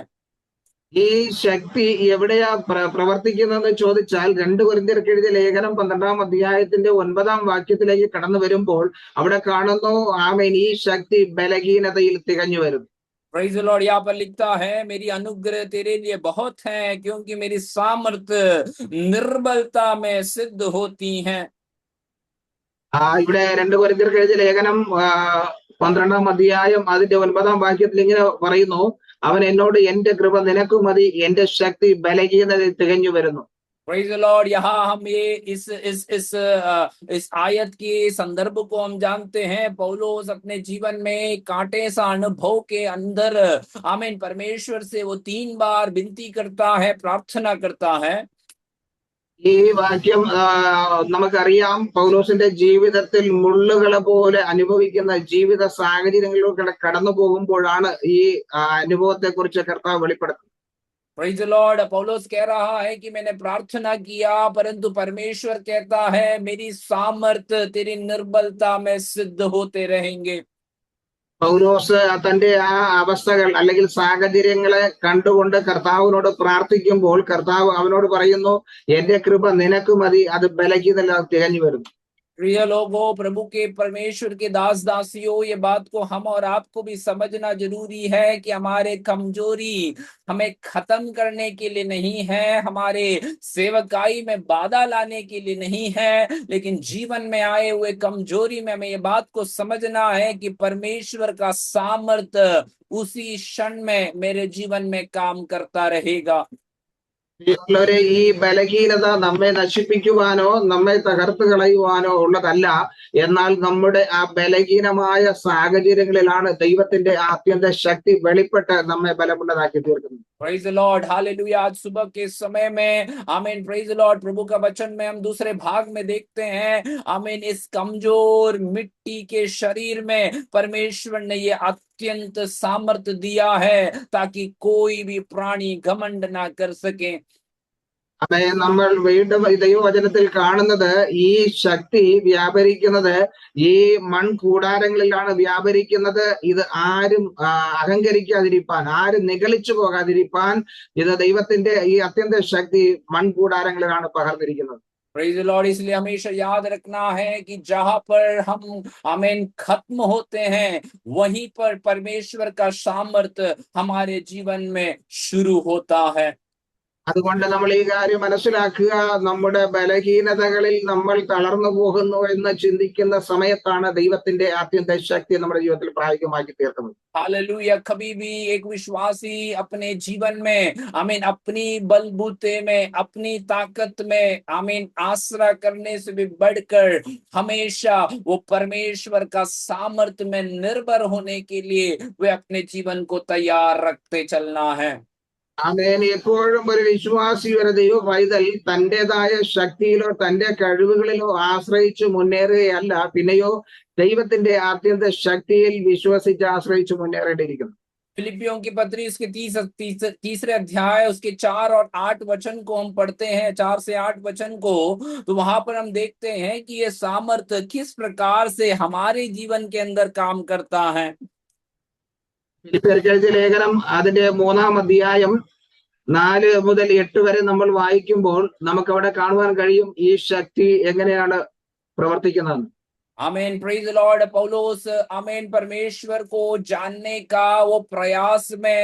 ഈ ശക്തി എവിടെയാ പ്രവർത്തിക്കുന്നതെന്ന് ചോദിച്ചാൽ 2 കൊരിന്ത്യർക്ക് എഴുതിയ ലേഖനം 12 അധ്യായത്തിന്റെ 9 വാക്യത്തിലേക്ക് കടന്നു വരുമ്പോൾ അവിടെ കാണുന്നു, ആമേൻ, ഈ ശക്തി ബലഹീനതയിൽ തികഞ്ഞു വരുന്നു. Praise the Lord. यहाँ पर लिखता है मेरी अनुग्रह तेरे लिए बहुत है क्योंकि मेरी सामर्थ निर्बलता में सिद्ध होती है। ഇവിടെ 2 കൊരിന്ത്യർക്ക് എഴുതിയ ലേഖനം 12 അധ്യായം അതിന്റെ 9 വാക്യത്തിൽ ഇങ്ങനെ പറയുന്നു, അവൻ എന്നോട് എന്റെ കൃപ നിനക്ക് മതി, എന്റെ ശക്തി ബലഹീനതയിൽ തികഞ്ഞു വരുന്നു. Praise the Lord. यहाँ हम ये इस आयत के संदर्भ को हम जानते हैं। पौलुस अपने जीवन में कांटे सा अनुभव के अंदर आमीन परमेश्वर से वो 3 बार विनती करता है, प्रार्थना करता है। ഈ വാക്യം നമുക്കറിയാം, പൗലോസിന്റെ ജീവിതത്തിൽ മുള്ളുകളെ പോലെ അനുഭവിക്കുന്ന ജീവിത സാഹചര്യങ്ങളിലൂടെ കടന്നു പോകുമ്പോഴാണ് ഈ അനുഭവത്തെ കുറിച്ച് കർത്താവ് വെളിപ്പെടുത്തുന്നത്. Praise the Lord. पौलुस कह रहा है कि मैंने प्रार्थना किया परंतु परमेश्वर कहता है मेरी सामर्थ तेरी निर्बलता में सिद्ध होते रहेंगे। പൗലോസ് തന്റെ ആ അവസ്ഥകൾ അല്ലെങ്കിൽ സാഹചര്യങ്ങളെ കണ്ടുകൊണ്ട് കർത്താവിനോട് പ്രാർത്ഥിക്കുമ്പോൾ കർത്താവ് അവനോട് പറയുന്നു, എന്റെ കൃപ നിനക്ക് മതി, അത് ബലഹീനത തികഞ്ഞു വരുന്നു. प्रिय लोगों, प्रभु के परमेश्वर के दास दासियों, ये बात को हम और आपको भी समझना जरूरी है कि हमारे कमजोरी हमें खत्म करने के लिए नहीं है, हमारे सेवकाई में बाधा लाने के लिए नहीं है, लेकिन जीवन में आए हुए कमजोरी में हमें ये बात को समझना है कि परमेश्वर का सामर्थ उसी क्षण में मेरे जीवन में काम करता रहेगा। ഉള്ളവരെ, ഈ ബലഹീനത നമ്മെ നശിപ്പിക്കുവാനോ നമ്മെ തകർത്ത് കളയുവാനോ ഉള്ളതല്ല. എന്നാൽ നമ്മുടെ ആ ബലഹീനമായ സാഹചര്യങ്ങളിലാണ് ദൈവത്തിന്റെ ആത്യന്ത ശക്തി വെളിപ്പെട്ട് നമ്മെ ബലമുള്ളതാക്കി തീർക്കുന്നത്. Praise the Lord, hallelujah. आज सुबह के समय में आमीन, प्रेज़ द लॉर्ड, प्रभु का वचन में हम दूसरे भाग में देखते हैं आमीन इस कमजोर मिट्टी के शरीर में परमेश्वर ने ये अत्यंत सामर्थ दिया है ताकि कोई भी प्राणी घमंड ना कर सके। അതെ, നമ്മൾ വീണ്ടും ദൈവവചനത്തിൽ കാണുന്നത് ഈ ശക്തി വ്യാപരിക്കുന്നത് ഈ മൺകൂടാരങ്ങളിലാണ് വ്യാപരിക്കുന്നത്. ഇത് ആരും അഹങ്കരിക്കാതിരിപ്പാൻ, ആരും നിഗളിച്ചു പോകാതിരിപ്പാൻ ഇത് ദൈവത്തിന്റെ ഈ അത്യന്ത ശക്തി മൺകൂടാരങ്ങളിലാണ് പകർന്നിരിക്കുന്നത്. Praise the lord. इसलिए हमेशा याद रखना है कि जहां पर हम आमीन खत्म होते हैं वहीं पर परमेश्वर का सामर्थ हमारे जीवन में शुरू होता है। അതുകൊണ്ട് നമ്മൾ ഈ കാര്യം മനസ്സിലാക്കുക, നമ്മുടെ ബലഹീനതകളിൽ നമ്മൾ തളർന്നു പോകുന്നു എന്ന് ചിന്തിക്കുന്ന സമയത്താണ് ദൈവത്തിന്റെ ആത്യന്ത ശക്തി നമ്മുടെ ജീവിതത്തിൽ പ്രായോഗികമാക്കി തീർക്കുന്നത്. हालेलुया। कभी भी एक विश्वासी अपने जीवन में आमीन अपनी बलबूते में, अपनी ताकत में आमीन आसरा करने से भी बढ़कर हमेशा वो परमेश्वर का सामर्थ में निर्भर होने के लिए वे अपने जीवन को तैयार रखते चलना है। ആമേൻ. എപ്പോഴും ഒരു വിശ്വാസി, ഒരു ദൈവ പൈതൽ തന്റേതായ ശക്തിയിലോ തന്റെ കഴിവുകളിലോ ആശ്രയിച്ച് മുന്നേറുകയല്ല, പിന്നെയോ ദൈവത്തിന്റെ ആത്യന്ത ശക്തിയിൽ വിശ്വസിച്ച് ആശ്രയിച്ച് മുന്നേറേണ്ടിയിരിക്കുന്നു. फिलिपियों की पत्री उसके तीसरे अध्याय उसके 4 और 8 वचन को हम पढ़ते हैं, 4 से 8 वचन को, तो वहां पर हम देखते हैं कि ये सामर्थ किस प्रकार से हमारे जीवन के अंदर काम करता है। ഫിലിപ്പിയർക്ക് എഴുതിയ ലേഖനം അതിന്റെ 3 അധ്യായം 4 മുതൽ 8 വരെ നമ്മൾ വായിക്കുമ്പോൾ നമുക്ക് അവിടെ കാണുവാൻ കഴിയും ഈ ശക്തി എങ്ങനെയാണ് പ്രവർത്തിക്കുന്നതെന്ന്. आमीन, प्रेज द लॉर्ड। पौलुस आमीन परमेश्वर को जानने का वो प्रयास में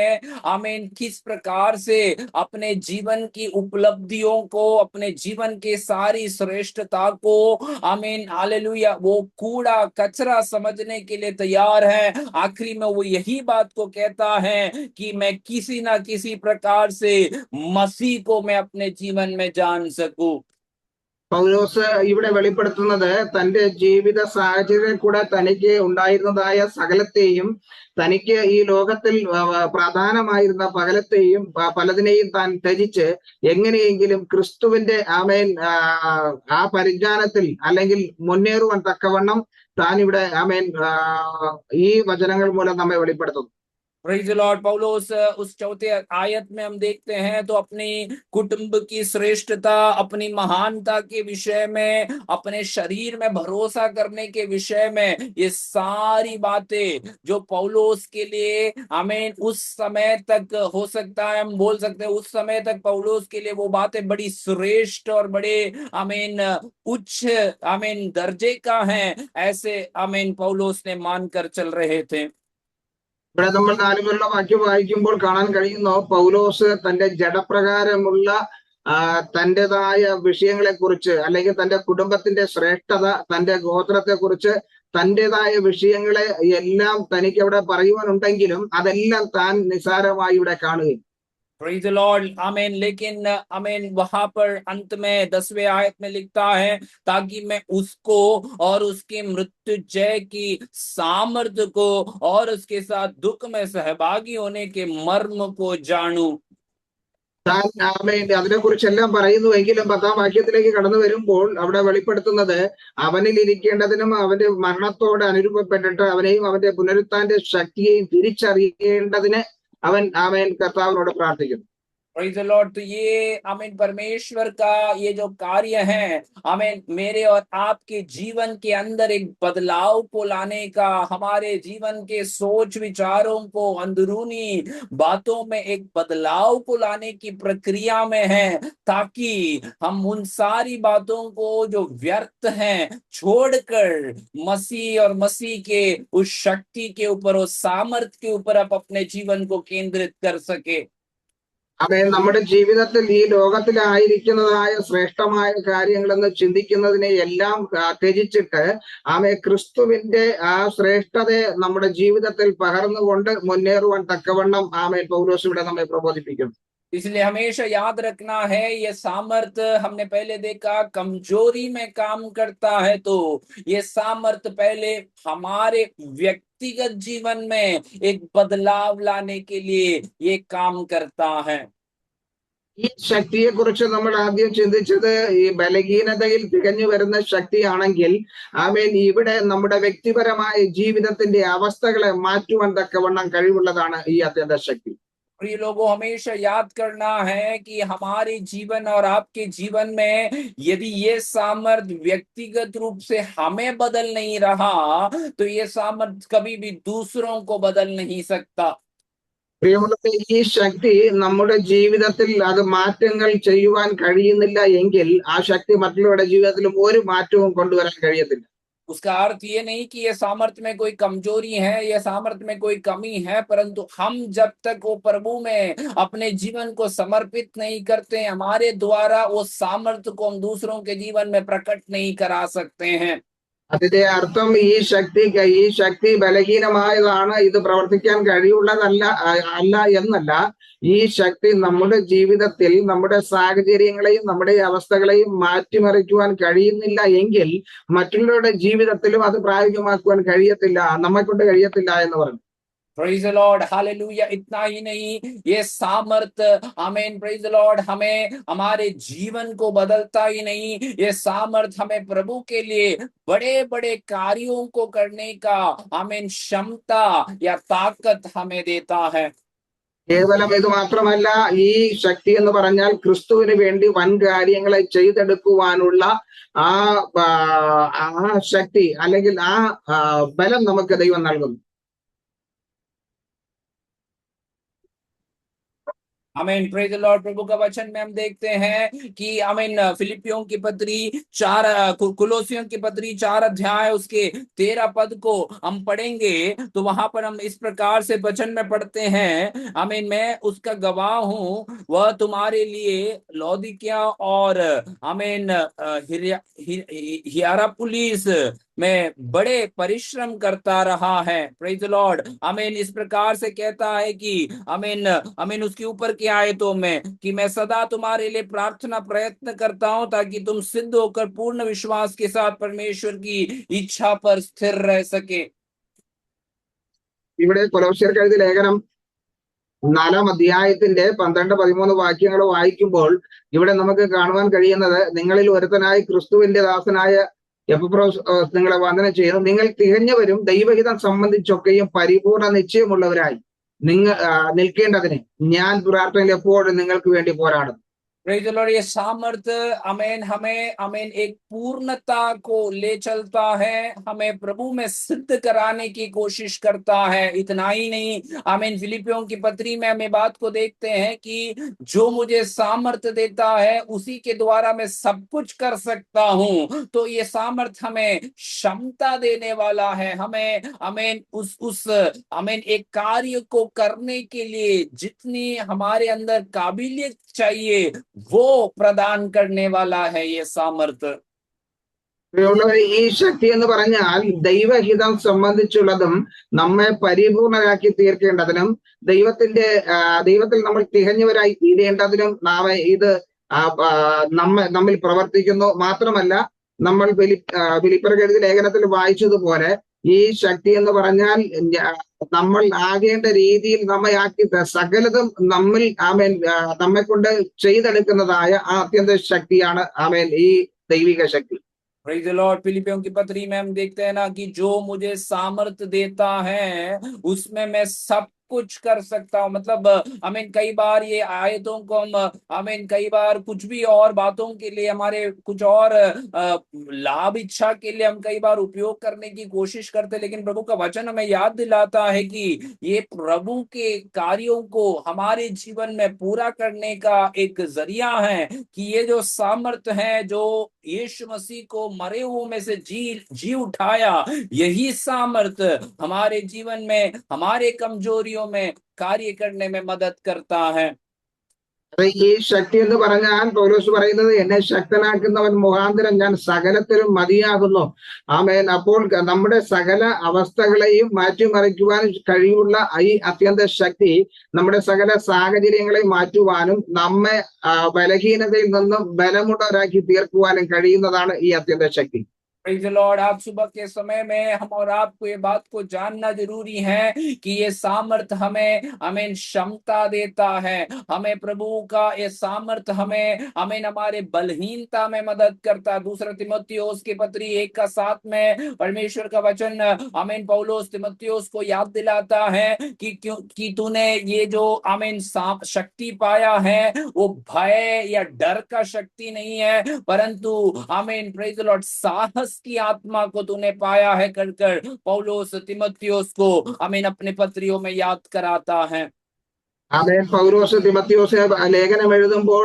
आमीन किस प्रकार से अपने जीवन की उपलब्धियों को, अपने जीवन के सारी श्रेष्ठता को आमीन हालेलुया वो कूड़ा कचरा समझने के लिए तैयार है। आखिरी में वो यही बात को कहता है कि मैं किसी ना किसी प्रकार से मसीह को मैं अपने जीवन में जान सकूं। പൗലോസ് ഇവിടെ വെളിപ്പെടുത്തുന്നത് തന്റെ ജീവിത സാഹചര്യം കൂടെ തനിക്ക് ഉണ്ടായിരുന്നതായ സകലത്തെയും, തനിക്ക് ഈ ലോകത്തിൽ പ്രധാനമായിരുന്ന പലതിനെയും താൻ ത്യജിച്ച് എങ്ങനെയെങ്കിലും ക്രിസ്തുവിന്റെ ആമേൻ ആ പരിജ്ഞാനത്തിൽ അല്ലെങ്കിൽ മുന്നേറുവാൻ തക്കവണ്ണം താൻ ഇവിടെ ആമേൻ ഈ വചനങ്ങൾ മൂലം നമ്മെ വെളിപ്പെടുത്തുന്നു. Praise the Lord. पौलुस उस चौथे आयत में हम देखते हैं तो अपनी कुटुंब की श्रेष्ठता, अपनी महानता के विषय में, अपने शरीर में भरोसा करने के विषय में, ये सारी बातें जो पौलुस के लिए आमीन उस समय तक हो सकता है, हम बोल सकते हैं उस समय तक पौलुस के लिए वो बातें बड़ी श्रेष्ठ और बड़े आमीन उच्च आमीन दर्जे का है, ऐसे आमीन पौलुस ने मानकर चल रहे थे। ഇവിടെ നമ്മൾ 4 മുതലുള്ള വാക്യം വായിക്കുമ്പോൾ കാണാൻ കഴിയുന്നു പൗലോസ് തന്റെ ജഡപ്രകാരമുള്ള തൻ്റെതായ വിഷയങ്ങളെ കുറിച്ച്, അല്ലെങ്കിൽ തന്റെ കുടുംബത്തിന്റെ ശ്രേഷ്ഠത, തന്റെ ഗോത്രത്തെ കുറിച്ച്, തൻ്റെതായ വിഷയങ്ങളെ എല്ലാം തനിക്ക് അവിടെ പറയുവാനുണ്ടെങ്കിലും അതെല്ലാം താൻ നിസാരമായി ഇവിടെ കാണുകയും. प्रेज द लॉर्ड आमीन। लेकिन आमीन वहां पर अंत में 10वें आयत में लिखता है ताकि मैं उसको और उसके मृत्युंजय की सामर्थ्य को और उसके साथ दुख में सहभागी होने के मर्म को जानूं। താൻ അതിനെ കുറിച്ചെല്ലാം പറയുന്നുവെങ്കിലും 10ാം വാക്യത്തിലേക്ക് കടന്നു വരുമ്പോൾ അവിടെ വെളിപ്പെടുത്തുന്നത് അവനിൽ ഇരിക്കേണ്ടതിനും അവന്റെ മരണത്തോട് അനുരൂപപ്പെട്ടിട്ട് അവനെയും അവന്റെ പുനരുത്ഥാന്റെ ശക്തിയെയും തിരിച്ചറിയേണ്ടതിന് അവൻ ആമേൻ കർത്താവിനോട് പ്രാർത്ഥിക്കുന്നു. Praise the Lord. तो ये आमीन परमेश्वर का ये जो कार्य है आमीन मेरे और आपके जीवन के अंदर एक बदलाव को लाने का, हमारे जीवन के सोच विचारों को, अंदरूनी बातों में एक बदलाव को लाने की प्रक्रिया में है, ताकि हम उन सारी बातों को जो व्यर्थ हैं छोड़कर मसीह और मसीह के उस शक्ति के ऊपर, उस सामर्थ्य के ऊपर आप अपने जीवन को केंद्रित कर सके। നമ്മുടെ ജീവിതത്തിൽ ഈ ലോകത്തിലായിരിക്കുന്നതായ ശ്രേഷ്ഠമായ കാര്യങ്ങളെന്ന് ചിന്തിക്കുന്നതിനെ എല്ലാം ത്യജിച്ചിട്ട് ക്രിസ്തുവിന്റെ ആ ശ്രേഷ്ഠതയെ നമ്മുടെ ജീവിതത്തിൽ പകർന്നുകൊണ്ട് മുന്നേറുവാൻ തക്കവണ്ണം പൗലോസ് ഇവിടെ നമ്മെ പ്രബോധിപ്പിക്കുന്നു. इसलिए हमेशा याद रखना है ये सामर्थ्य हमने पहले देखा कमजोरी में काम करता है, तो ये सामर्थ्य पहले हमारे व्यक्तिगत जीवन में एक बदलाव लाने के लिए ये काम करता है। ഈ ശക്തിയെ കുറിച്ച് നമ്മൾ ആദ്യം ചിന്തിച്ചത് ഈ ബലഹീനതയിൽ തികഞ്ഞു വരുന്ന ശക്തിയാണെങ്കിൽ ഇവിടെ നമ്മുടെ വ്യക്തിപരമായ ജീവിതത്തിന്റെ അവസ്ഥകളെ മാറ്റുവാൻ തക്കവണ്ണം കഴിവുള്ളതാണ് ഈ അത്യന്ത ശക്തി. प्रिय लोगों, हमेशा याद करना है कि हमारे जीवन और आपके जीवन में यदि ये सामर्थ्य व्यक्तिगत रूप से हमें बदल नहीं रहा तो ये सामर्थ्य कभी भी दूसरों को बदल नहीं सकता। പ്രിയമുള്ളവരെ, ഈ ശക്തി നമ്മുടെ ജീവിതത്തിൽ അത് മാറ്റങ്ങൾ ചെയ്യുവാൻ കഴിയുന്നില്ല എങ്കിൽ ആ ശക്തി മറ്റുള്ളവരുടെ ജീവിതത്തിലും ഒരു മാറ്റവും കൊണ്ടുവരാൻ കഴിയത്തില്ല. उसका अर्थ ये नहीं कि ये सामर्थ्य में कोई कमजोरी है, ये सामर्थ्य में कोई कमी है, परंतु हम जब तक वो प्रभु में अपने जीवन को समर्पित नहीं करते, हमारे द्वारा वो सामर्थ्य को हम दूसरों के जीवन में प्रकट नहीं करा सकते हैं। അതിന്റെ അർത്ഥം ഈ ശക്തി ബലഹീനമായതാണ്, ഇത് പ്രവർത്തിക്കാൻ അല്ല എന്നല്ല. ഈ ശക്തി നമ്മുടെ ജീവിതത്തിൽ നമ്മുടെ സാഹചര്യങ്ങളെയും നമ്മുടെ അവസ്ഥകളെയും മാറ്റിമറിക്കുവാൻ കഴിയുന്നില്ല എങ്കിൽ മറ്റുള്ളവരുടെ ജീവിതത്തിലും അത് പ്രായോഗികമാക്കുവാൻ കഴിയത്തില്ല, നമ്മെക്കൊണ്ട് കഴിയത്തില്ല എന്ന് പറഞ്ഞു. Praise the Lord, hallelujah. इतना ही नहीं, ये सामर्थ्य आमीन प्रेज द लॉर्ड हमें हमारे जीवन को बदलता ही नहीं, ये सामर्थ्य हमें प्रभु के लिए बड़े बड़े कार्यों को करने का आमीन क्षमता या ताकत हमें देता है। കേവലം ഇത് മാത്രമല്ല, ഈ ശക്തി എന്ന് പറഞ്ഞാൽ ക്രിസ്തുവിന് വേണ്ടി വൻ കാര്യങ്ങളെ ചെയ്തെടുക്കുവാനുള്ള ആ ശക്തി അല്ലെങ്കിൽ ആ ബലം നമുക്ക് ദൈവം നൽകുന്നു. आमीन, प्रेज द लॉर्ड। प्रभु का वचन में हम देखते हैं कि आमीन, फिलिपियों की पत्री 4, कुलोसियों की पत्री 4 अध्याय उसके 13 पद को हम पढ़ेंगे तो वहां पर हम इस प्रकार से वचन में पढ़ते हैं, आमीन, मैं उसका गवाह हूं, वह तुम्हारे लिए लौदीकिया और आमीन हियरापुलिस में बड़े परिश्रम करता रहा है। Praise the Lord. आमीन, इस प्रकार से कहता है कि आमीन, आमीन, उसके ऊपर की आयतों में कि मैं सदा तुम्हारे लिए प्रार्थना प्रयत्न करता हूं ताकि तुम सिद्ध होकर पूर्ण विश्वास के साथ परमेश्वर की इच्छा पर स्थिर रह सके। ഇവിടെ കൊലോസ്യർക്ക് എഴുതിയ ലേഖനം 4-ാം അധ്യായത്തിന്റെ 12-13 വാക്യങ്ങൾ വായിക്കുമ്പോൾ ഇവിടെ നമുക്ക് കാണുവാൻ കഴിയുന്നത്, നിങ്ങളിൽ ഒരുത്തനായി ക്രിസ്തുവിന്റെ ദാസനായ എപ്പഫ്രോസ് നിങ്ങളെ വന്ദനം ചെയ്യുന്നു. നിങ്ങൾ തികഞ്ഞവരും ദൈവഹിതം സംബന്ധിച്ചൊക്കെയും പരിപൂർണ നിശ്ചയമുള്ളവരായി നിൽക്കേണ്ടതിന് ഞാൻ പ്രാർത്ഥനയിൽ എപ്പോഴും നിങ്ങൾക്ക് വേണ്ടി പോരാടും. Praise the Lord. ये सामर्थ्य अमेन हमें अमेन एक पूर्णता को ले चलता है, हमें प्रभु में सिद्ध कराने की कोशिश करता है। इतना ही नहीं, अमेन, फिलिपियों की पत्री में हमें बात को देखते हैं कि जो मुझे सामर्थ्य देता है उसी के द्वारा मैं सब कुछ कर सकता हूं। तो ये सामर्थ्य हमें क्षमता देने वाला है, हमें अमेन उस अमेन एक कार्य को करने के लिए जितनी हमारे अंदर काबिलियत चाहिए वो प्रदान करने वाला है ये सामर्थ्य। ഈ ശക്തി എന്ന് പറഞ്ഞാൽ ദൈവഹിതം സംബന്ധിച്ചുള്ളതും നമ്മെ പരിപൂർണരാക്കി തീർക്കേണ്ടതിനും ദൈവത്തിൽ നമ്മൾ തികഞ്ഞവരായി തീരേണ്ടതിനും നാം ഇത് നമ്മിൽ പ്രവർത്തിക്കുന്നു. മാത്രമല്ല, നമ്മൾ ഫിലിപ്പിയർക്ക് എഴുതിയ ലേഖനത്തിൽ വായിച്ചതുപോലെ ഈ ശക്തി എന്ന് പറഞ്ഞാൽ നമ്മൾ ആകേണ്ട രീതിയിൽ നമ്മെ ആക്കി സകലതും നമ്മെ കൊണ്ട് ചെയ്തെടുക്കുന്നതായ ആ അത്യന്ത ശക്തിയാണ് ഈ ദൈവിക ശക്തി. Praise the lord. फिलिपियों की पत्री में हम देखते हैं ना कि जो मुझे सामर्थ्य देता है उसमें मैं सब कुछ कर सकता हूं। मतलब हमें कई बार ये आयतों को हम हमें कई बार कुछ भी और बातों के लिए, हमारे कुछ और लाभ इच्छा के लिए हम कई बार उपयोग करने की कोशिश करते, लेकिन प्रभु का वचन हमें याद दिलाता है कि ये प्रभु के कार्यों को हमारे जीवन में पूरा करने का एक जरिया है, कि ये जो सामर्थ्य है जो यीशु मसीह को मरे हुए में से जी उठाया, यही सामर्थ्य हमारे जीवन में हमारे कमजोरियों में कार्य करने में मदद करता है। ഈ ശക്തി എന്ന് പറഞ്ഞാൽ പൗലോസ് പറയുന്നത്, എന്നെ ശക്തനാക്കുന്നവൻ മുഖാന്തരം ഞാൻ സകലത്തിലും മതിയാകുന്നു. ആമേൻ. അപ്പോൾ നമ്മുടെ സകല അവസ്ഥകളെയും മാറ്റിമറിക്കുവാൻ കഴിവുള്ള ഈ അത്യന്ത ശക്തി നമ്മുടെ സകല സാഹചര്യങ്ങളെ മാറ്റുവാനും നമ്മെ ബലഹീനതയിൽ നിന്നും ബലമുള്ളവരാക്കി തീർക്കുവാനും കഴിയുന്നതാണ് ഈ അത്യന്ത ശക്തി. Praise the Lord. आप सुबह के समय में हम और आपको ये बात को जानना जरूरी है कि ये सामर्थ्य हमें हमें क्षमता देता है। हमें प्रभु का ये सामर्थ्य हमें हमारे बलहीनता में मदद करता है। 2 तीमुथियुस की पत्री 1:7 में परमेश्वर का वचन हमें पौलुस तीमुथियुस को याद दिलाता है कि तूने ये जो हमें शक्ति पाया है वो भय या डर का शक्ति नहीं है, परंतु हमें प्रेज द लॉर्ड साहस की आत्मा को तूने पाया है कर पौलुस तीमुथियुस को हमें अपने पत्रियों में याद कराता है। ആമേൻ. പൗലോസ് തിമോത്തിയോസിന് ലേഖനം എഴുതുമ്പോൾ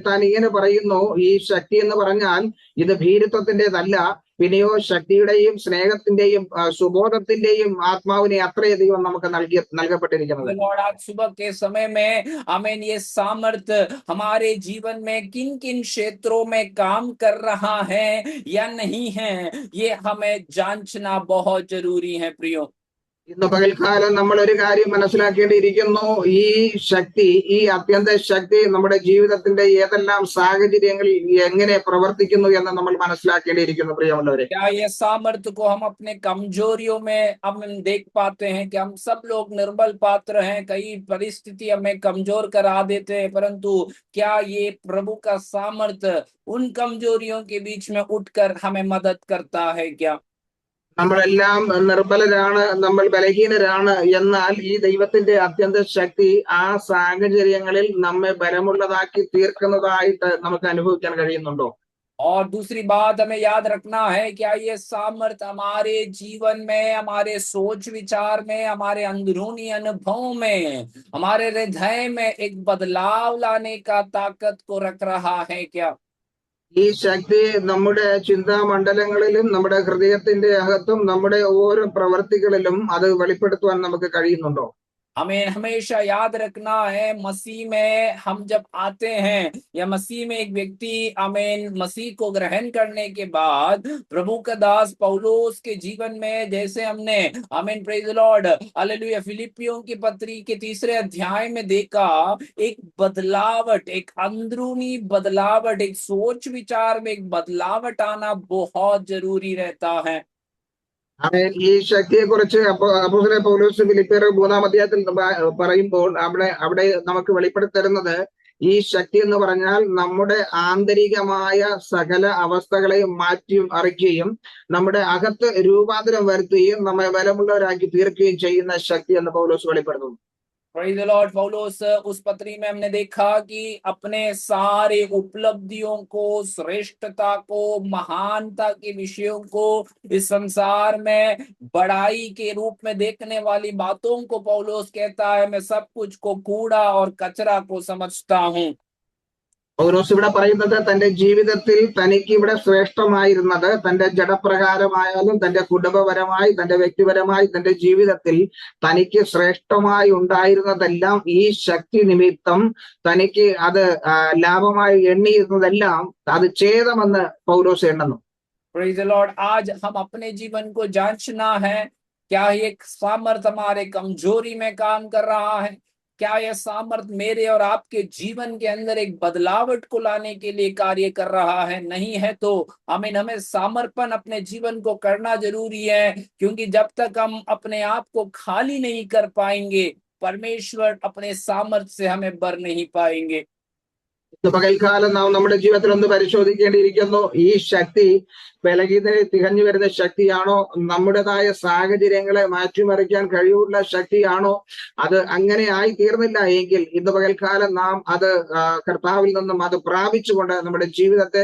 താൻ ഇങ്ങനെ പറയുന്നു, ഈ ശക്തി എന്ന് പറഞ്ഞാൽ ഇത് ഭീരുത്വത്തിൻ്റെതല്ല, പിന്നെയോ ശക്തിയുടെയും സ്നേഹത്തിന്റെയും സുബോധത്തിന്റെയും ആത്മാവിനെ അത്രയധികം നമുക്ക് നൽകപ്പെട്ടിരിക്കുന്നത്. आज सुबह के समय में हमें ये सामर्थ्य हमारे जीवन में किन किन क्षेत्रों में काम कर रहा है या नहीं है, ये हमें जांचना बहुत जरूरी है। प्रियो, ഇന്ന് പകൽക്കാലം നമ്മൾ ഒരു കാര്യം മനസ്സിലാക്കേണ്ടിയിരിക്കുന്നു, ഈ ശക്തി, ഈ അത്യന്ത ശക്തി നമ്മുടെ ജീവിതത്തിന്റെ ഏതെല്ലാം സാഹചര്യങ്ങളിൽ എങ്ങനെ പ്രവർത്തിക്കുന്നു എന്ന് നമ്മൾ മനസ്സിലാക്കേണ്ടിയിരിക്കുന്നു. പ്രിയമുള്ളവരെ, क्या ये सामर्थ्य को हम अपने कमजोरियों में हम देख पाते हैं कि हम सब लोग निर्बल पात्र हैं, कई परिस्थिति हमें कमजोर करा देते हैं, परंतु क्या ये प्रभु का सामर्थ्य उन कमजोरियों के बीच में उठकर हमें मदद करता है क्या? നമ്മളെല്ലാം നിർബലരാണ്, നമ്മൾ ബലഹീനരാണ്. എന്നാൽ ഈ ദൈവത്തിന്റെ അത്യന്ത ശക്തി ആ സാഹചര്യങ്ങളിൽ നമ്മെ ബലമുള്ളതാക്കി തീർക്കുന്നതായിട്ട് നമുക്ക് അനുഭവിക്കാൻ കഴിയുന്നുണ്ടോ? और दूसरी बात हमें याद रखना है, क्या ये सामर्थ हमारे जीवन में, हमारे सोच विचार में, हमारे अंदरूनी अनुभव में, हमारे हृदय में एक बदलाव लाने का ताकत को रख रहा है क्या? ഈ ശക്തി നമ്മുടെ ചിന്താമണ്ഡലങ്ങളിലും നമ്മുടെ ഹൃദയത്തിന്റെ അകത്തും നമ്മുടെ ഓരോ പ്രവർത്തികളിലും അത് വെളിപ്പെടുത്തുവാൻ നമുക്ക് കഴിയുന്നുണ്ടോ? हमें हमेशा याद रखना है, मसीह में हम जब आते हैं या मसीह में एक व्यक्ति आमीन मसीह को ग्रहण करने के बाद प्रभु का दास पौलुस के जीवन में, जैसे हमने आमीन प्रेज द लॉर्ड हालेलुया फिलिपियों की पत्री के 3 अध्याय में देखा, एक बदलावट, एक अंदरूनी बदलावट, एक सोच विचार में एक बदलावट आना बहुत जरूरी रहता है। ഈ ശക്തിയെ കുറിച്ച് അപ്പോസ്തലൻ പൗലോസ് ഫിലിപ്പിയർ 3-ാം അധ്യായത്തിൽ പറയുമ്പോൾ അവിടെ നമുക്ക് വെളിപ്പെടുത്തരുന്നത്, ഈ ശക്തി എന്ന് പറഞ്ഞാൽ നമ്മുടെ ആന്തരികമായ സകല അവസ്ഥകളെയും മാറ്റി മറിക്കുകയും നമ്മുടെ അകത്ത് രൂപാന്തരം വരുത്തുകയും നമ്മെ ബലമുള്ളവരാക്കി തീർക്കുകയും ചെയ്യുന്ന ശക്തി എന്ന് പൗലോസ് വെളിപ്പെടുത്തുന്നു. Praise the Lord, पौलुस उस पत्री में हमने देखा कि अपने सारे उपलब्धियों को, श्रेष्ठता को, महानता के विषयों को इस संसार में बड़ाई के रूप में देखने वाली बातों को पौलुस कहता है, मैं सब कुछ को कूड़ा और कचरा को समझता हूं। പൗലോസ് ഇവിടെ പറയുന്നത് തന്റെ ജീവിതത്തിൽ തനിക്ക് ഇവിടെ ശ്രേഷ്ഠമായിരുന്നത് തന്റെ ജഡപ്രകാരമായാലും തന്റെ കുടുംബപരമായി തന്റെ വ്യക്തിപരമായി തന്റെ ജീവിതത്തിൽ തനിക്ക് ശ്രേഷ്ഠമായി ഉണ്ടായിരുന്നതെല്ലാം ഈ ശക്തി നിമിത്തം തനിക്ക് അത് ലാഭമായി എണ്ണിയിരുന്നതെല്ലാം അത് ഛേദമെന്ന് പൗലോസ് എണ്ണുന്നു. Praise the Lord, आज हम अपने जीवन को जांचना है, क्या ये सामर्थ हमारे कमजोरी में काम कर रहा है? क्या यह सामर्थ मेरे और आपके जीवन के अंदर एक बदलावट को लाने के लिए कार्य कर रहा है? नहीं है तो हमें समर्पण अपने जीवन को करना जरूरी है, क्योंकि जब तक हम अपने आप को खाली नहीं कर पाएंगे, परमेश्वर अपने सामर्थ से हमें भर नहीं पाएंगे। ഇന്ന് പകൽക്കാലം നാം നമ്മുടെ ജീവിതത്തിൽ ഒന്ന് പരിശോധിക്കേണ്ടിയിരിക്കുന്നു. ഈ ശക്തി ബലഹീനതയെ തികഞ്ഞു വരുന്ന ശക്തിയാണോ? നമ്മുടേതായ സാഹചര്യങ്ങളെ മാറ്റിമറിക്കാൻ കഴിവുള്ള ശക്തിയാണോ? അത് അങ്ങനെ ആയി തീർന്നില്ല എങ്കിൽ ഇന്ന് പകൽക്കാലം നാം അത് കർത്താവിൽ നിന്നും അത് പ്രാപിച്ചുകൊണ്ട് നമ്മുടെ ജീവിതത്തെ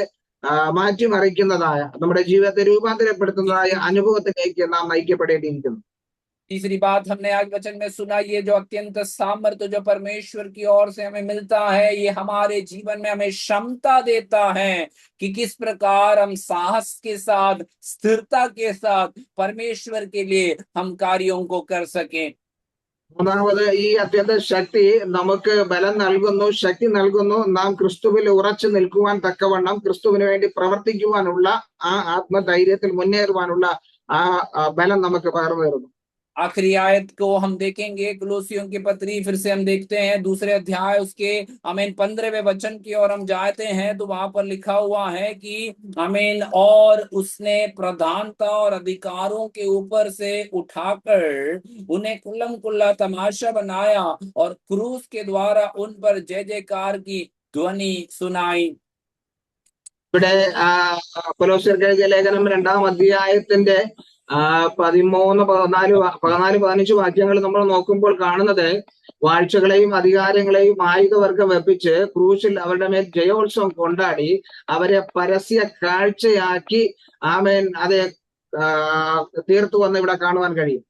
മാറ്റിമറിക്കുന്നതായ, നമ്മുടെ ജീവിതത്തെ രൂപാന്തരപ്പെടുത്തുന്നതായ അനുഭവത്തിലേക്ക് നാം നയിക്കപ്പെടേണ്ടിയിരിക്കുന്നു. तीसरी बात हमने आज वचन में सुना, ये जो अत्यंत सामर्थ्य जो परमेश्वर की ओर से हमें मिलता है, ये हमारे जीवन में हमें क्षमता देता है कि किस प्रकार हम साहस के साथ, स्थिरता के साथ परमेश्वर के लिए हम कार्यों को कर सकें। മൂന്നാമത്, ഈ അത്യന്ത ശക്തി നമുക്ക് ബലം നൽകുന്നു, ശക്തി നൽകുന്നു. നാം ക്രിസ്തുവിൽ ഉറച്ചു നിൽക്കുവാൻ തക്കവണ്ണം, ക്രിസ്തുവിന് വേണ്ടി പ്രവർത്തിക്കുവാനുള്ള ആ ആത്മധൈര്യത്തിൽ മുന്നേറുവാനുള്ള ആ ബലം നമുക്ക് പകർന്നു തരുന്നു. आखिरी आयत को हम देखेंगे, कुलोसियों की पत्री फिर से हम देखते हैं 2 अध्याय उसके 15वें वचन की ओर हम जाते हैं, तो वहां पर लिखा हुआ है कि और उसने प्रधानता और अधिकारों के ऊपर से उठाकर उन्हें कुल्लम कुल्ला तमाशा बनाया और क्रूस के द्वारा उन पर जय जयकार की ध्वनि सुनाई। ഇവിടെ കൊലോസ്യർക്ക് എഴുതിയ ലേഖനം 2-ാം അധ്യായത്തിന്റെ 13-14-15 വാക്യങ്ങൾ നമ്മൾ നോക്കുമ്പോൾ കാണുന്നത്, വാഴ്ചകളെയും അധികാരങ്ങളെയും ആയുധവർഗം വെപ്പിച്ച് ക്രൂശിൽ അവരുടെ മേൽ ജയോത്സവം കൊണ്ടാടി അവരെ പരസ്യ കാഴ്ചയാക്കി ആമേൻ അതെ തീർത്തു എന്ന് ഇവിടെ കാണുവാൻ കഴിയും.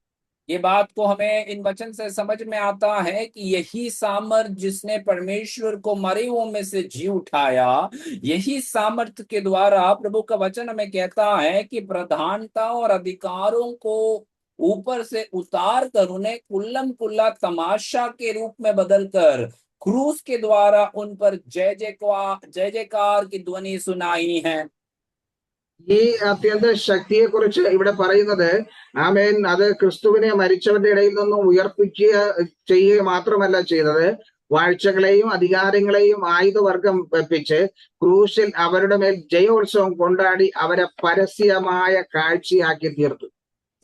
ये बात को हमें इन वचन से समझ में आता है कि यही सामर्थ जिसने परमेश्वर को मरे हुओं में से जी उठाया, यही सामर्थ के द्वारा प्रभु का वचन हमें कहता है कि प्रधानता और अधिकारों को ऊपर से उतार कर उन्हें कुल्लम कुल्ला तमाशा के रूप में बदलकर क्रूस के द्वारा उन पर जय जयकार की ध्वनि सुनाई है। ഈ അത്യന്ത ശക്തിയെ കുറിച്ച് ഇവിടെ പറയുന്നത്, ആമേൻ അത് ക്രിസ്തുവിനെ മരിച്ചവരുടെ ഇടയിൽ നിന്നും ചെയ്യുക മാത്രമല്ല ചെയ്തത്, വാഴ്ചകളെയും അധികാരങ്ങളെയും ആയുധവർഗം വെപ്പിച്ച് ക്രൂശിൽ അവരുടെ മേൽ ജയോത്സവം കൊണ്ടാടി അവരെ പരസ്യമായ കാഴ്ചയാക്കി തീർത്തു.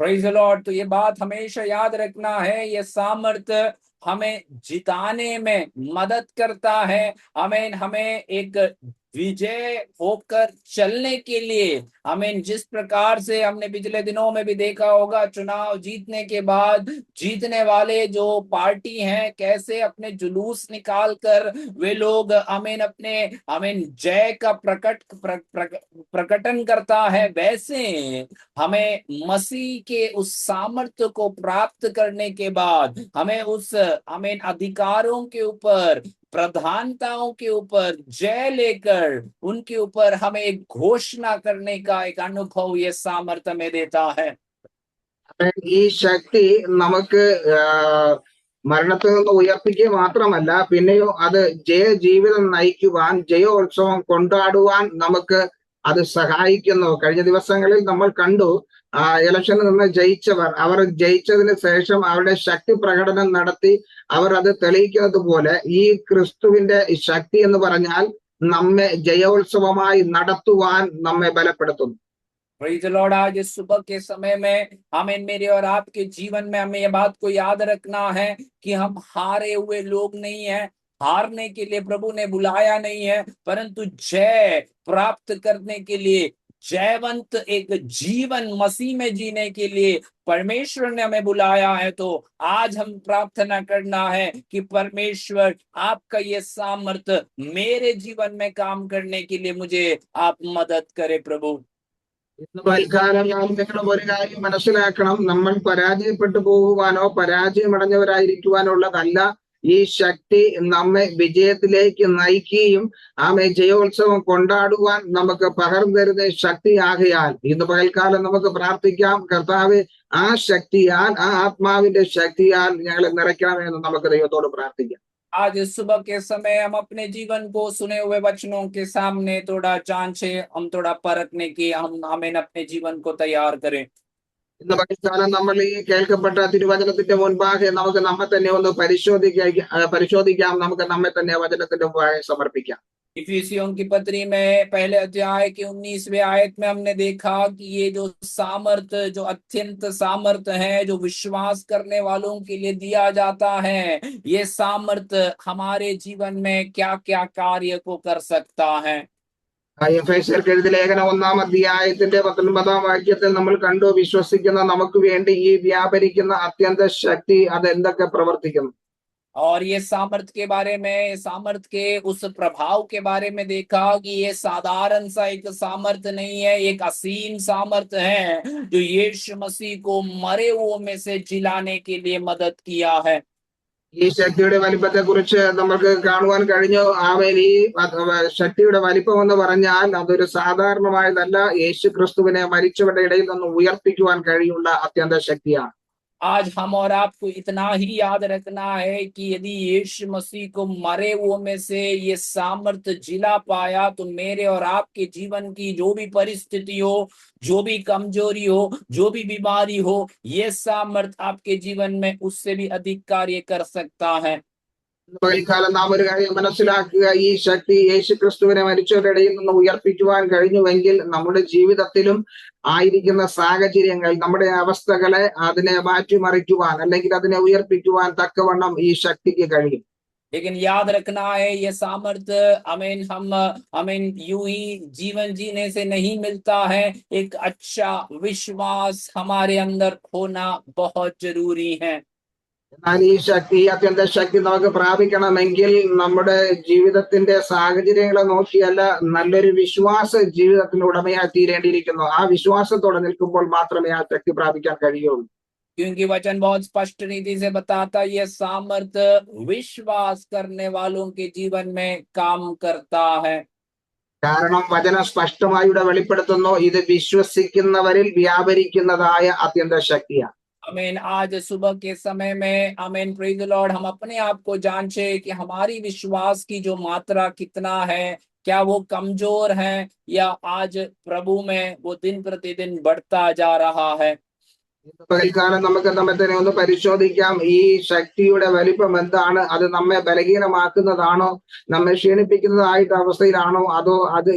Praise the Lord, तो ये बात हमेशा याद रखना है, ये सामर्थ्य हमें जिताने में मदद करता है, हमें एक विजय होकर चलने के लिए, आमीन, जिस प्रकार से हमने पिछले दिनों में भी देखा होगा, चुनाव जीतने के बाद जीतने वाले जो पार्टी हैं, कैसे अपने जुलूस निकाल कर वे लोग, आमीन, अपने, आमीन, जय का प्रकटन करता है, वैसे हमें मसीह के उस सामर्थ्य को प्राप्त करने के बाद हमें उस, आमीन, अधिकारों के ऊपर, प्रधानताओं के ऊपर जय लेकर उनके ऊपर हमें एक घोषणा करने का एक अनुभव ये सामर्थ्य में देता है। ഈ ശക്തി നമുക്ക് മരണത്തിൽ നിന്ന് ഉയർപ്പിക്കുക മാത്രമല്ല, പിന്നെയോ അത് ജയജീവിതം നയിക്കുവാൻ, ജയോത്സവം കൊണ്ടാടുവാൻ നമുക്ക് അത് സഹായിക്കുന്നു. കഴിഞ്ഞ ദിവസങ്ങളിൽ നമ്മൾ കണ്ടു, ഇലക്ഷനിൽ നിന്ന് ജയിച്ചവർ, അവർ ജയിച്ചതിന് ശേഷം അവരുടെ ശക്തി പ്രകടനം നടത്തി അവർ അത് തെളിയിക്കുന്നത് പോലെ ഈ ക്രിസ്തുവിന്റെ ശക്തി എന്ന് പറഞ്ഞാൽ നമ്മെ ജയോത്സവമായി നടത്തുവാൻ നമ്മെ ബലപ്പെടുത്തുന്നു. Praise the Lord. आज इस सुबह के समय में हमें, मेरे और आपके जीवन में हमें यह बात को याद रखना है कि हम हारे हुए लोग नहीं हैं। हारने के लिए प्रभु ने बुलाया नहीं है, परंतु जय प्राप्त करने के लिए, जयवंत एक जीवन मसीह में जीने के लिए परमेश्वर ने हमें बुलाया है। तो आज हम प्रार्थना करना है कि परमेश्वर, आपका ये सामर्थ्य मेरे जीवन में काम करने के लिए मुझे आप मदद करे प्रभु। ഇന്ന് തൽക്കാലം ഞാൻ നിങ്ങളും ഒരു കാര്യം മനസ്സിലാക്കണം. നമ്മൾ പരാജയപ്പെട്ടു പോകുവാനോ പരാജയമടഞ്ഞവരായിരിക്കുവാനുള്ളതല്ല. ഈ ശക്തി നമ്മെ വിജയത്തിലേക്ക് നയിക്കുകയും ആമേ ജയോത്സവം കൊണ്ടാടുവാൻ നമുക്ക് പകർന്നു തരുന്ന ശക്തിയാകയാൽ ഇന്ന് പകൽക്കാലം നമുക്ക് പ്രാർത്ഥിക്കാം, കർത്താവെ ആ ശക്തിയാൽ, ആ ആത്മാവിന്റെ ശക്തിയാൽ ഞങ്ങളെ നിറയ്ക്കണമെന്ന് നമുക്ക് ദൈവത്തോട് പ്രാർത്ഥിക്കാം. आज सुबह के समय हम अपने जीवन को सुने हुए वचनों के सामने थोड़ा जांचे, हम थोड़ा परखने की, हम हमें अपने जीवन को तैयार करें। ഇന്ന് പകൽക്കാലം നമ്മൾ ഈ കേൾക്കപ്പെട്ട തിരുവചനത്തിന്റെ മുൻപാകെ നമുക്ക് നമ്മെ തന്നെ ഒന്ന് പരിശോധിക്കാം. നമുക്ക് നമ്മെ തന്നെ വചനത്തിന്റെ മുമ്പാകെ സമർപ്പിക്കാം. इफिसियों की पत्री में पहले अध्याय के 19वें आयत में हमने देखा कि ये जो सामर्थ, जो अत्यंत सामर्थ है, जो विश्वास करने वालों के लिए दिया जाता है, ये सामर्थ हमारे जीवन में क्या क्या कार्य को कर सकता है। എഫേസ്യർക്ക് എഴുതിയ ലേഖനം 1-ാം അധ്യായത്തിന്റെ 19-ാം വാക്യത്തിൽ നമ്മൾ കണ്ടു, വിശ്വസിക്കുന്ന നമുക്ക് വേണ്ടി ഈ വ്യാപരിക്കുന്ന അത്യന്ത ശക്തി അത് എന്തൊക്കെ പ്രവർത്തിക്കുന്നു. और ये सामर्थ के बारे में, सामर्थ के उस प्रभाव के बारे में देखा कि ये साधारण सा एक सामर्थ नहीं है, एक असीम सामर्थ है जो यीशु मसीह को मरे हुओं में से जिलाने के लिए मदद किया है। ഈ ശക്തിയുടെ വലിപ്പത്തെ കുറിച്ച് നമുക്ക് കാണുവാൻ കഴിഞ്ഞു. ആമേൻ. ഈ ശക്തിയുടെ വലിപ്പം എന്ന് പറഞ്ഞാൽ അതൊരു സാധാരണമായതല്ല. യേശു ക്രിസ്തുവിനെ മരിച്ചവരുടെ ഇടയിൽ നിന്ന് ഉയർപ്പിക്കുവാൻ കഴിയുള്ള അത്യന്ത ശക്തിയാണ്. आज हम और आपको इतना ही याद रखना है कि यदि यीशु मसीह को मरे हुओं में से ये सामर्थ्य जिला पाया, तो मेरे और आपके जीवन की जो भी परिस्थिति हो, जो भी कमजोरी हो, जो भी बीमारी हो, ये सामर्थ्य आपके जीवन में उससे भी अधिक कार्य कर सकता है। പകൽക്കാലം നാം ഒരു കാര്യം മനസ്സിലാക്കുക, ഈ ശക്തി യേശു ക്രിസ്തുവിനെ മരിച്ചവരുടെ ഇടയിൽ നിന്ന് ഉയർപ്പിക്കുവാൻ കഴിഞ്ഞുവെങ്കിൽ നമ്മുടെ ജീവിതത്തിലും ആയിരിക്കുന്ന സാഹചര്യങ്ങൾ, നമ്മുടെ അവസ്ഥകളെ അതിനെ മാറ്റിമറിക്കുവാൻ അല്ലെങ്കിൽ അതിനെ ഉയർപ്പിക്കുവാൻ തക്കവണ്ണം ഈ ശക്തിക്ക് കഴിയും. लेकिन याद रखना है, ये सामर्थ्य हमें यूं ही जीवन जीने से नहीं मिलता है। एक अच्छा विश्वास हमारे अंदर होना बहुत जरूरी है। എന്നാൽ ഈ ശക്തി, ഈ അത്യന്ത ശക്തി നമുക്ക് പ്രാപിക്കണമെങ്കിൽ നമ്മുടെ ജീവിതത്തിന്റെ സാഹചര്യങ്ങളെ നോക്കിയല്ല, നല്ലൊരു വിശ്വാസ ജീവിതത്തിന് ഉടമയായി തീരേണ്ടിയിരിക്കുന്നു. ആ വിശ്വാസത്തോടെ നിൽക്കുമ്പോൾ മാത്രമേ ആ ശക്തി പ്രാപിക്കാൻ കഴിയുള്ളൂ. क्योंकि वचन बहुत स्पष्ट रीति से बताता है, यह सामर्थ्य विश्वास करने वालों के जीवन में काम करता है। കാരണം വചനം സ്പഷ്ടമായി ഇവിടെ വെളിപ്പെടുത്തുന്നു, ഇത് വിശ്വസിക്കുന്നവരിൽ വ്യാപരിക്കുന്നതായ അത്യന്ത ശക്തിയാണ്. आमीन। आज सुबह के समय में, आमीन, प्रेज़ द लॉर्ड, हम अपने आप को जांचे कि हमारी विश्वास की जो मात्रा कितना है, क्या वो कमजोर है या आज प्रभु में वो दिन प्रतिदिन बढ़ता जा रहा है। പകൽക്കാലം നമുക്ക് നമ്മെ തന്നെ ഒന്ന് പരിശോധിക്കാം. ഈ ശക്തിയുടെ വലിപ്പം എന്താണ്? അത് നമ്മെ ബലഹീനമാക്കുന്നതാണോ, നമ്മെ ക്ഷീണിപ്പിക്കുന്നതായിട്ട് അവസ്ഥയിലാണോ, അതോ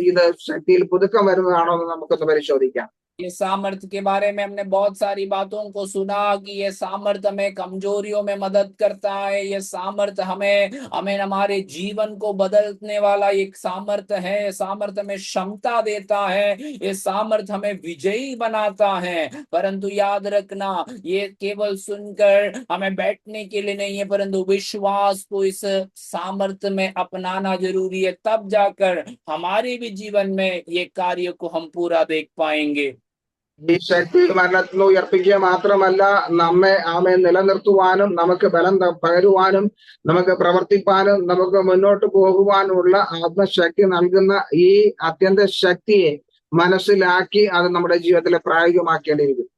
ഇത് ശക്തിയിൽ പുതുക്കം വരുന്നതാണോ എന്ന് നമുക്കൊന്ന് പരിശോധിക്കാം. ये सामर्थ्य के बारे में हमने बहुत सारी बातों को सुना कि ये सामर्थ्य हमें कमजोरियों में मदद करता है। ये सामर्थ्य हमें हमें हमारे जीवन को बदलने वाला एक सामर्थ्य है। ये सामर्थ्य हमें क्षमता देता है। ये सामर्थ्य हमें विजयी बनाता है। परंतु याद रखना, ये केवल सुनकर हमें बैठने के लिए नहीं है, परंतु विश्वास को इस सामर्थ्य में अपनाना जरूरी है। तब जाकर हमारे भी जीवन में ये कार्य को हम पूरा देख पाएंगे। ഈ ശക്തി മരണത്തിൽ നിന്ന് ഉയർപ്പിക്കുക മാത്രമല്ല, നമ്മെ നിലനിർത്തുവാനും നമുക്ക് ബലം പകരുവാനും നമുക്ക് പ്രവർത്തിപ്പാനും നമുക്ക് മുന്നോട്ട് പോകുവാനുമുള്ള ആത്മശക്തി നൽകുന്ന ഈ അത്യന്ത ശക്തിയെ മനസ്സിലാക്കി അത് നമ്മുടെ ജീവിതത്തിൽ പ്രായോഗികമാക്കേണ്ടിയിരിക്കും.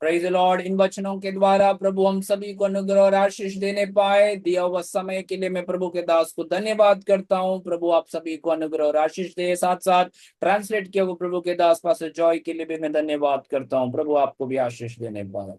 Praise the lord. इन वचनों के द्वारा प्रभु हम सभी को अनुग्रह और आशीष देने पाए। दिया हुआ समय के लिए मैं प्रभु के दास को धन्यवाद करता हूँ। प्रभु आप सभी को अनुग्रह और आशीष दे। साथ साथ ट्रांसलेट किया हुआ प्रभु के दास पास जॉय के लिए भी मैं धन्यवाद करता हूँ। प्रभु आपको भी आशीष देने पाए।